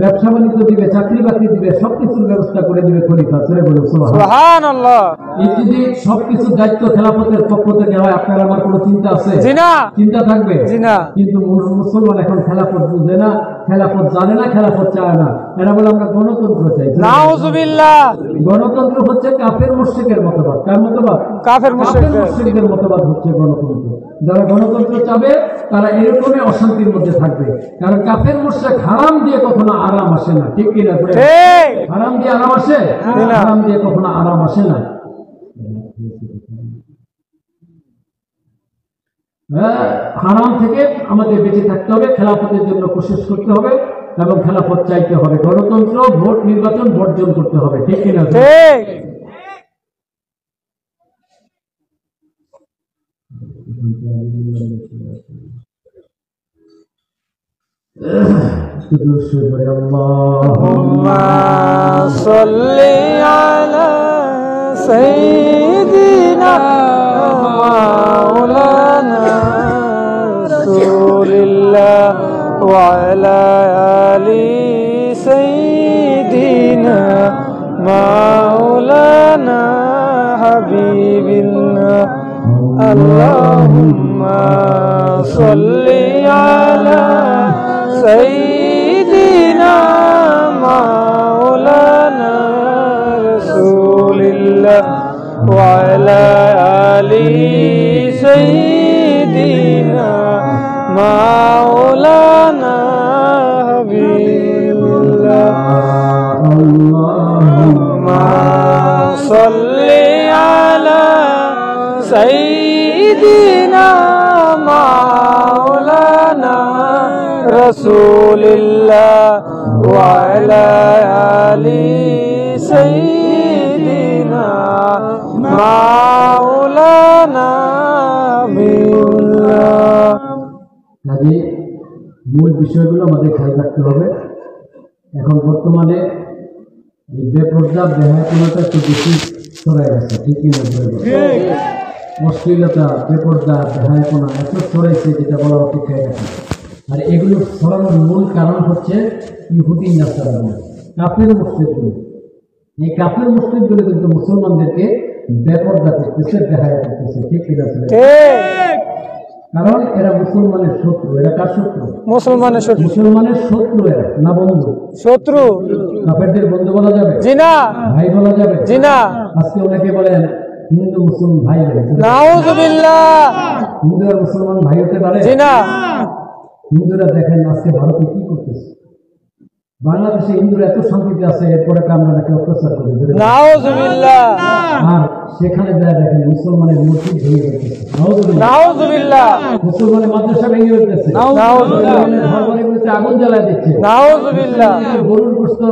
ব্যবসা বাণিজ্য দিবে, চাকরি বাকরি দিবে, সবকিছুর ব্যবস্থা করে দিবে খলিফা। ছেড়ে বলুন সুবহানাল্লাহ। এই যদি সবকিছুর দায়িত্ব খেলাফতের পক্ষ থেকে হয়, আপনার আমার কোনো চিন্তা আছে? জি না। চিন্তা থাকবে? জি না। কিন্তু মুসলমান এখন খেলাফত বুঝে না, খেলাফত জানে না, খেলাফত চায় না। এরা বলে আমরা গণতন্ত্র চাই। নাউজুবিল্লাহ। গণতন্ত্র হচ্ছে কাফের মুশরিকের মতবাদ। কার মতবাদ? কাফের মুশরিকদের মতবাদ হচ্ছে গণতন্ত্র। যারা গণতন্ত্র চাবে তারা এরকমই অশান্তির মধ্যে থাকবে, কারণ কাফের মুশরিক হারাম দিয়ে কখনো আরাম আসে না। ঠিক কিনা? হারাম দিয়ে আরাম আসে? হারাম দিয়ে কখনো আরাম আসে না। হারাম থেকে আমাদের বেঁচে থাকতে হবে, খেলাফতের জন্য কোশিশ করতে হবে এবং খেলাফত চাইতে হবে। গণতন্ত্র, ভোট, নির্বাচন বর্জন করতে হবে। ঠিক কিনা? আল্লাহুম্মা সাল্লি আলা সাইয়্যিদিনা মাওলানা রাসূলিল্লাহ ওয়া আলা আলি সাইয়্যিদিনা মাওলানা হাবিবিল্লাহ। আল্লাহুম্মা সাল্লি আলা সাইয়্যিদিনা মাওলানা রাসূলিল্লাহ ওয়া আলা আলি সাইয়্যিদিনা মাওলানা হাবিবিল্লাহ। আল্লাহুম্মা সাল্লি আলা সাইয়্যিদিনা মাওলানা রাসূলিল্লাহ ওয়া আলা আলি সাইয়্যিদিনা মাওলানা হাবিবিল্লাহ। কাজে মূল বিষয়গুলো আমাদের খেয়াল রাখতে হবে। এখন বর্তমানে এই বেপর্দা বেহায়াপনাটা একটু বেশি ছড়াই গেছে। ঠিকই অশ্লীলতা, বেপর্দা, বেহায়াপনা এত ছড়াইছে যেটা বলা অপেক্ষায় গেছে। আর এগুলো ছড়ানোর মূল কারণ হচ্ছে ইহুদি নাসারাগুলো, কাফের মুশরিকগুলো। এই কাফের মুশরিকগুলো কিন্তু মুসলমানদেরকে বেপর্দা করতেছে, বেহায়া করতেছে। ঠিক আছে? কারণ এরা মুসলমানের শত্রু। এরা কার শত্রু? মুসলমানের শত্রু। মুসলমানের শত্রু এরা, না বন্ধু? শত্রু। কাফেরদের বন্ধু বলা যাবে? জি না। ভাই বলা যাবে? জি না। আজকে অনেকে বলেন হিন্দু মুসলমান ভাই বলে। নাউযুবিল্লাহ। হিন্দু আর মুসলমান ভাই হতে পারে? জি না। হিন্দুরা দেখেন আজকে ভারতে কি করতেছে। বাংলাদেশে হিন্দুরা এত শান্তিতে আছে, এরপরে আমরা নাকি অত্যাচার করি। নাউযুবিল্লাহ। আর সেখানে যা দেখেন মুসলমানের মসজিদ ভেঙে যাচ্ছে। নাউযুবিল্লাহ। মুসলমানের মাদ্রাসা ভেঙে যাচ্ছে। নাউযুবিল্লাহ। ঘরবাড়িগুলোতে আগুন জ্বালায় দিচ্ছে। নাউযুবিল্লাহ। গরুর গোশত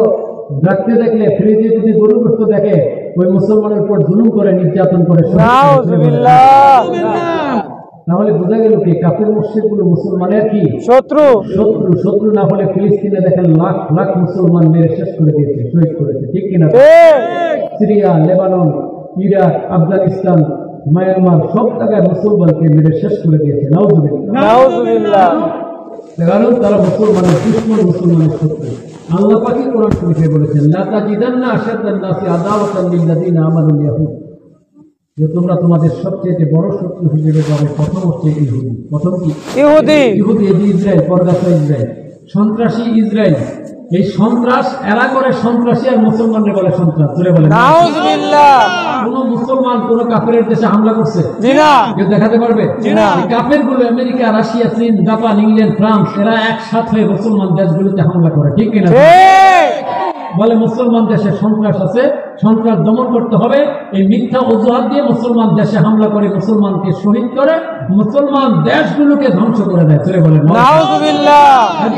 রাখতে দেখলে, ফ্রিজে যদি গরুর গোশত দেখে, ওই মুসলমানের উপর জুলুম করে, নির্যাতন করে। নাউযুবিল্লাহ। তাহলে বোঝা গেল কি কাফের মুশরিকগুলো মুসলমানের কি শত্রু। শত্রু। শত্রু না হলে ফিলিস্তিনে দেখেন লাখ লাখ মুসলমান মেরে শেষ করে দিয়েছে, শহীদ করেছে। ঠিক কিনা? Syria, Lebanon, Iraq, Afghanistan, Myanmar সব জায়গায় মুসলমানকে মেরে শেষ করে দিয়েছে। নাউযুবিল্লাহ। কারণ তারা মুসলমানের দুশমন, মুসলমানের শত্রু। আল্লাহ পাকই কোরআন শরীফে বলেছেন, লা তাজিদান্না আশাদ্দান নাসি আদাওয়াতান লিল্লাযিনা আমানুল ইয়াহুদ, যে তোমরা তোমাদের সবচেয়ে বড় শত্রু হিসেবে পাবে প্রথম হচ্ছে ইহুদি। প্রথম কি? ইহুদি। ইহুদি, ইসরায়েল, পরগাছা ইসরায়েল, সন্ত্রাসী ইসরায়েল। এই সন্ত্রাস এরা করে সন্ত্রাসী, আর মুসলমানরা বলে সন্ত্রাস। ধরে বলে নাউযুবিল্লাহ। কোন মুসলমান কোন কাফেরের দেশে হামলা করছে? জি না। কেউ দেখাতে পারবে? জি না। কাফের গুলো আমেরিকা, রাশিয়া, চীন, জাপান, ইংল্যান্ড, ফ্রান্স এরা একসাথে হয়ে মুসলমান দেশগুলোতে হামলা করে। ঠিক কিনা? বলে মুসলমান দেশে সন্ত্রাস আছে, সন্ত্রাস দমন করতে হবে। এই মিথ্যা অজুহাত দিয়ে মুসলমান দেশে হামলা করে, মুসলমানকে শহীদ করে, মুসলমান দেশগুলোকে ধ্বংস করে দেয়। চলে বলে নাউযুবিল্লাহ।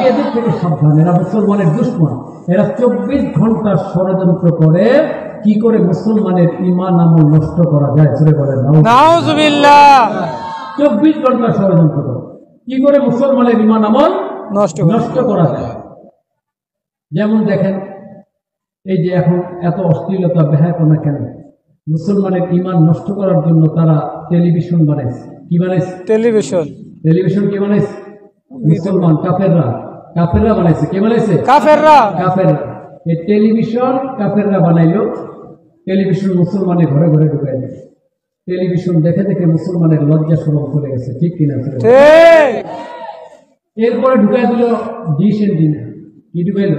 এদের থেকে সাবধান, এরা মুসলমানের দুশমন। এরা 24 ঘন্টা ষড়যন্ত্র করে কি করে মুসলমানের ঈমান আমল নষ্ট করা যায়। চলে বলে নাউযুবিল্লাহ। 24 ঘন্টা ষড়যন্ত্র করে কি করে মুসলমানের ঈমান আমল নষ্ট করা যায়। যেমন দেখেন, এই যে এখন এত অশ্লীলতা, বেহায়াপনা কেন? মুসলমানের ঈমান নষ্ট করার জন্য তারা টেলিভিশন বানাইছে। কি বানাইছে? টেলিভিশন। টেলিভিশন কে বানাইছে? মুসলমান কাফেররা বানাইছে। কে বানাইছে? কাফেররা। এই টেলিভিশন কাফেররা বানাইলো। টেলিভিশন মুসলমানের ঘরে ঘরে ঢুকাই দিল। টেলিভিশন দেখে দেখে মুসলমানের লজ্জা শরম চলে গেছে। ঠিক কিনা? ঠিক। এরপরে ঢুকাই দিল ডিশ এন্টিনা। কি ঢুকাইল?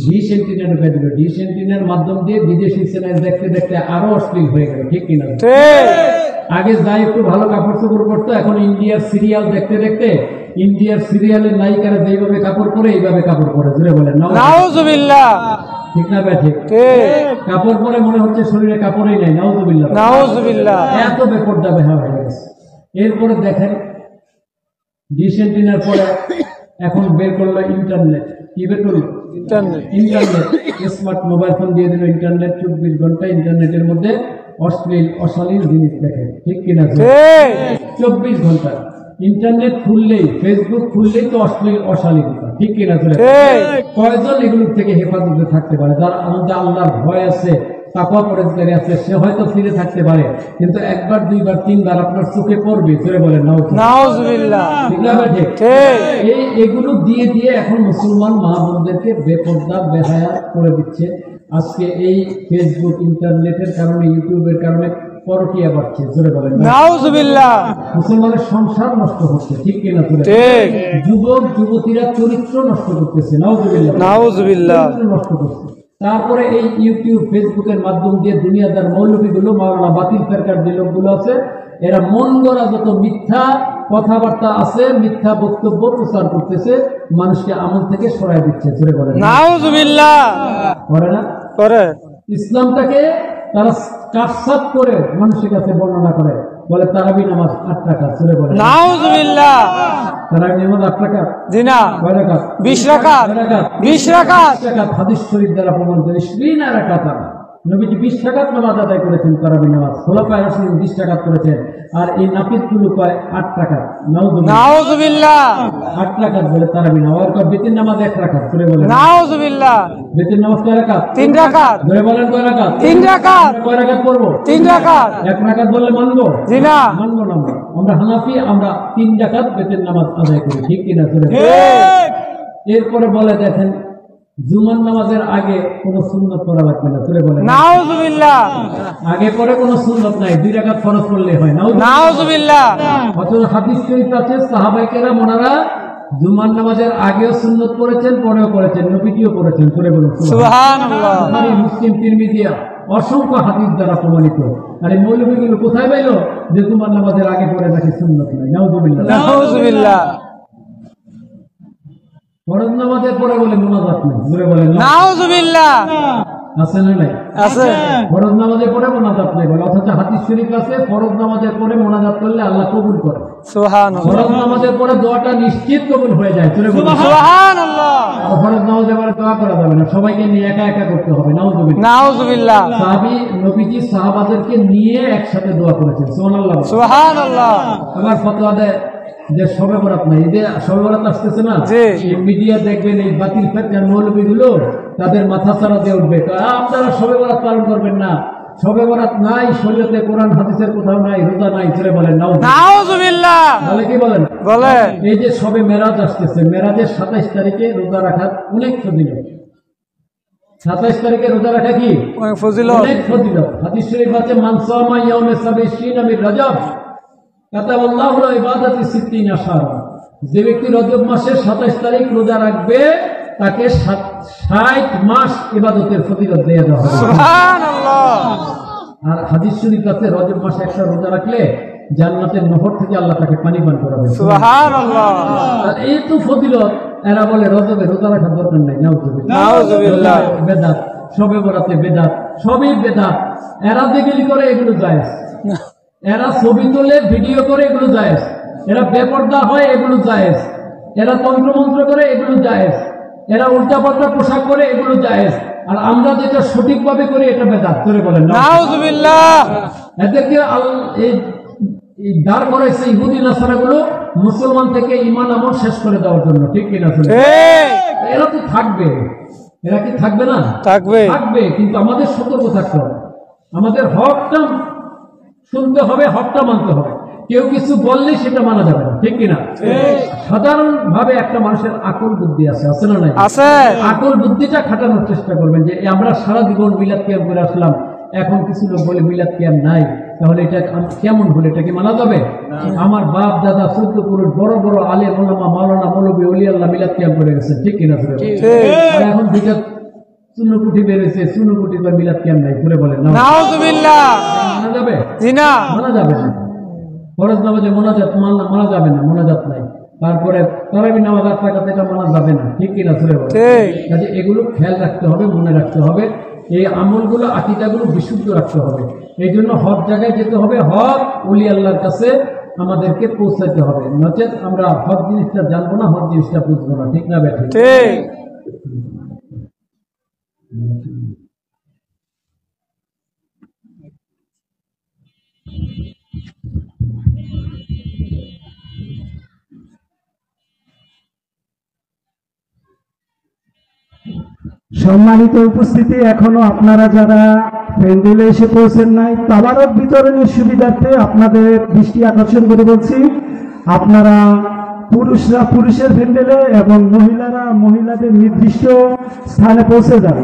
ডিশ এন্টিনা ঢুকাই দিল। ডিশ এন্টিনার মাধ্যম দিয়ে বিদেশি চ্যানেল দেখতে দেখতে আরো অশ্লীল হয়ে গেল। ঠিক কিনা? আগে যাই একটু ভালো কাপড় চোপড় করতো, এখন ইন্ডিয়ার সিরিয়াল দেখতে দেখতে ইন্ডিয়ার সিরিয়ালের নায়িকারা যেভাবে কাপড় পরে এইভাবে কাপড় পরে। জোরে বলেন নাউজুবিল্লাহ। ঠিক না ভাই? ঠিক। কাপড় পরে মনে হচ্ছে শরীরে কাপড়ই নাই। নাউজুবিল্লাহ। এত বেপরদা বেহা হয়ে গেছে। এরপরে দেখেন ডিশ এন্টিনার পরে এখন বের করলো ইন্টারনেট। কি বের করলো? ইন্টারনেট। স্মার্ট মোবাইল ফোন দিয়ে দিল। ইন্টারনেট 24 ঘন্টা ইন্টারনেটের মধ্যে অশ্লীল জিনিস দেখে। ঠিক কিনা? 24 ঘন্টা ইন্টারনেট খুললেই, ফেসবুক খুললেই তো অশ্লীলতা। ঠিক কিনা? কয়জন এগুলোর থেকে হেফাজতে থাকতে পারে? যার আমাদের আল্লাহর ভয় আছে, তাকওয়া পরহেজগারি আছে, সে হয়তো ফিরে থাকতে পারে, কিন্তু একবার দুইবার তিনবার আপনার চোখে পড়বে। জোরে বলেন নাউজুবিল্লাহ। ঠিক না ভাই? ঠিক। এগুলো দিয়ে দিয়ে এখন মুসলমান মা বোনদেরকে বেপরদা বেহায়া করে দিচ্ছে। আজকে এই ফেসবুক ইন্টারনেটের কারণে, ইউটিউবের কারণে পরকীয়া বাড়ছে। জোরে বলেন নাউজুবিল্লাহ। মুসলমানের সংসার নষ্ট হচ্ছে। ঠিক কিনা? ঠিক। যুবক যুবতীরা চরিত্র নষ্ট করতেছে। নাউজুবিল্লাহ। নষ্ট করছে। তারপরে এই ইউটিউব ফেসবুকের মাধ্যম দিয়ে দুনিয়াদার মৌলবীগুলো, মাওলানা বাতিল ফেরকার যে লোকগুলো আছে, এরা মন গড়া যত মিথ্যা কথাবার্তা আছে, মিথ্যা বক্তব্য প্রচার করতেছে, মানুষকে আমল থেকে সরাই দিচ্ছে। জোরে বলেন নাউজুবিল্লাহ। করে না? করে। ইসলামটাকে তারা কাটছাট করে মানুষের কাছে বর্ণনা করে, বলে তারাবি নামাজ 8 রাকাত। জোরে বলেন নাউজুবিল্লাহ। তারাবি নামাজ 8 রাকাত? জি না, 20 রাকাত। 20 রাকাত। 20 রাকাত। হাদিস শরীফ দ্বারা প্রমাণিত। 20 রাকাত নবীজি 20 রাকাত নামাজ আদায় করেছেন। তারাবি নামাজ খোলাফায়ে রাশিদিন 20 রাকাত করেছেন। আর এই নাপিতগুলো কয় 8 রাকাত। নাউজুবিল্লাহ। 8 রাকাত বলে তারাবি নামাজ। বেতের নামাজ 1 রাকাত। জোরে বলেন নাউজুবিল্লাহ। বেতের নামাজ কয় রাকাত? 3 রাকাত। জোরে বলেন কয় রাকাত? 3 রাকাত। কয় রাকাত পড়বো? 3 রাকাত। 1 রাকাত বললে মানবো? জি না, মানবো না। আমরা হানাফি, আমরা 3 রাকাত বেতের নামাজ আদায় করি। ঠিক কিনা? এরপরে বলে দেখেন জুমার নামাজের আগে কোনো সুন্নত পড়া লাগবে না। জোরে বলেন নাউজুবিল্লাহ। আগে পরে কোনো সুন্নত নাই, 2 রাকাত ফরজ পড়লেই হয়। নাউজুবিল্লাহ। অথচ হাদিস শরীফ আছে সাহাবায়ে কেরাম ওনারা জুমার নামাজের আগেও সুন্নত পড়েছেন, পরেও পড়েছেন, নবীজিও পড়েছেন। জোরে বলুন সুবহানাল্লাহ। বুখারী, মুসলিম, তিরমিজি অসংখ্য হাদিস দ্বারা প্রমাণিত। আর এই মৌলবীগুলো কোথায় পাইল যে জুমার নামাজের আগে পড়ে নাকি সুন্নত নাই? নাউজুবিল্লাহ। ফরজ নামাজের পরে বলে মুনাজাত নেই। জোরে বলেন নাউজুবিল্লাহ। আছে না নাই? আছে। ফরজ নামাজের পরে মুনাজাত নেই বলে, অথচ হাদিস শরীফ আছে ফরজ নামাজের পরে মুনাজাত করলে আল্লাহ কবুল করে। সুবহানাল্লাহ। ফরজ নামাজের পরে দোয়াটা নিশ্চিত কবুল হয়ে যায়। জোরে বলেন সুবহানাল্লাহ। ফরজ নামাজের পরে দোয়া করা যাবে না, সবাইকে নিয়ে একা একা করতে হবে। নাউজুবিল্লাহ। নবীজি সাহাবাদেরকে নিয়ে একসাথে দোয়া করেছেন। সুবহানাল্লাহ। সুবহানাল্লাহ। আবার ফতোয়া দেয় যে শবে বরাত নাই, এই যে শবে বরাত আসতেছে না, মিডিয়া দেখবেন এই বাতিল ফেরকার মৌলবীগুলো তাদের মাথা ছাড়া দিয়ে উঠবে, আপনারা শবে বরাত পালন করবেন না। শবে বরাত নাই, শরীয়তে কোরআন হাদিসের কোথাও নাই, রোজা নাই। ছেড়ে বলেন নাউজুবিল্লাহ। বলে কি বলেন? বলে এই যে শবে মেরাজ আসতেছে, মেরাজের 27 তারিখে রোজা রাখার অনেক ফজিলত। 27 তারিখে রোজা রাখা কি অনেক ফজিলত? অনেক ফজিলত। হাদিস শরীফ আছে মান সামা ইয়াউমে সাবিশিনা মিন রজব কাতাবাল্লাহু লা ইবাদাতি 60 শাহরা। যে ব্যক্তি রজব মাসের 27 তারিখ রোজা রাখবে তাকে 60 মাস ইবাদতের ফজিলত দেয়া হবে। সুবহানাল্লাহ। আর হাদিস শরীফ আছে রজব মাসে একটা রোজা রাখলে জান্নাতের নহর থেকে আল্লাহ তাকে পানি পান করাবে। সুবহানাল্লাহ। আর এই তো ফজিলত। এরা বলে রজবে রোজা রাখার দরকার নাই। নাউজুবিল্লাহ। বেদাত, শবে বরাতে বেদাত, সবই বেদাত। এরা যেগুলি করে এগুলো জায়েজ, এরা ছবি তোলে ভিডিও করে এগুলো জায়েজ, এরা বেপরদা হয় এগুলো জায়েজ, এরা তন্ত্রমন্ত্র করে এগুলো জায়েজ, এরা উল্টাপাল্টা পোশাক করে এগুলো জায়েজ। আর আমরা যেটা সঠিকভাবে করি এটা বেদাত। করে বলেন নাউজুবিল্লাহ। এদেরকে এই দাঁড় করাইছে ইহুদি নাসারাগুলো মুসলমান থেকে ঈমান আমল শেষ করে দেওয়ার জন্য। ঠিক কিনা? এরা তো থাকবে, এরা কি থাকবে না? থাকবে, কিন্তু আমাদের সতর্ক থাকতে হবে। আমাদের হকটা শুনতে হবে, হকটা মানতে হবে। কেউ কিছু বললে সেটা মানা যাবে না, ঠিক কিনা? সাধারণ ভাবে একটা মানুষের আকল বুদ্ধি আছে, আছে না নাই? আছে। আকল বুদ্ধিটা খাটানোর চেষ্টা করবেন যে আমরা সারা জীবন মিলাদ কিয়াম করে আসলাম, এখন কিছু লোক বলে মিলাদ কিয়াম নাই, তাহলে এটা কেমন হলে এটা কি মানা যাবে? আমার বাপ দাদা 14 পুরুষ বড় বড় আলেম ওলামা মাওলানা মৌলবী ওলি আল্লাহ মিলাদ কিয়াম করে গেছেন, ঠিক কিনা? আর এখন দুইটা চুনুকুটি বেরোয়েছে, চুনুকুটি বা মিলাদ কিয়াম নাই, করে বলেন না, নাউজুবিল্লাহ। মানা যাবে? জি না, মানা যাবে না। ফরজ নামাজে মোনাজাত মানা যাবে না, মোনাজাত নাই। তারপরে তারাবি নামাজ 8 রাকাত, এটা মানা যাবে না, ঠিক কিনা? কাজে এগুলো খেয়াল রাখতে হবে, মনে রাখতে হবে। এই আমলগুলো আকীদাগুলো বিশুদ্ধ রাখতে হবে। এই জন্য হক জায়গায় যেতে হবে, হক ওলি আল্লাহর কাছে আমাদেরকে পৌঁছাতে হবে, নচেত আমরা হক জিনিসটা জানবো না, হক জিনিসটা বুঝবো না, ঠিক না ব্যাঠিক? ঠিক। সম্মানিত উপস্থিতি, এখনো আপনারা যারা প্যান্ডেলে এসে পৌঁছেন নাই, তাবারক বিতরণের সুবিধার্থে আপনাদের দৃষ্টি আকর্ষণ করে বলছি, আপনারা পুরুষরা পুরুষের প্যান্ডেলে এবং মহিলারা মহিলাদের নির্দিষ্ট স্থানে পৌঁছে যান।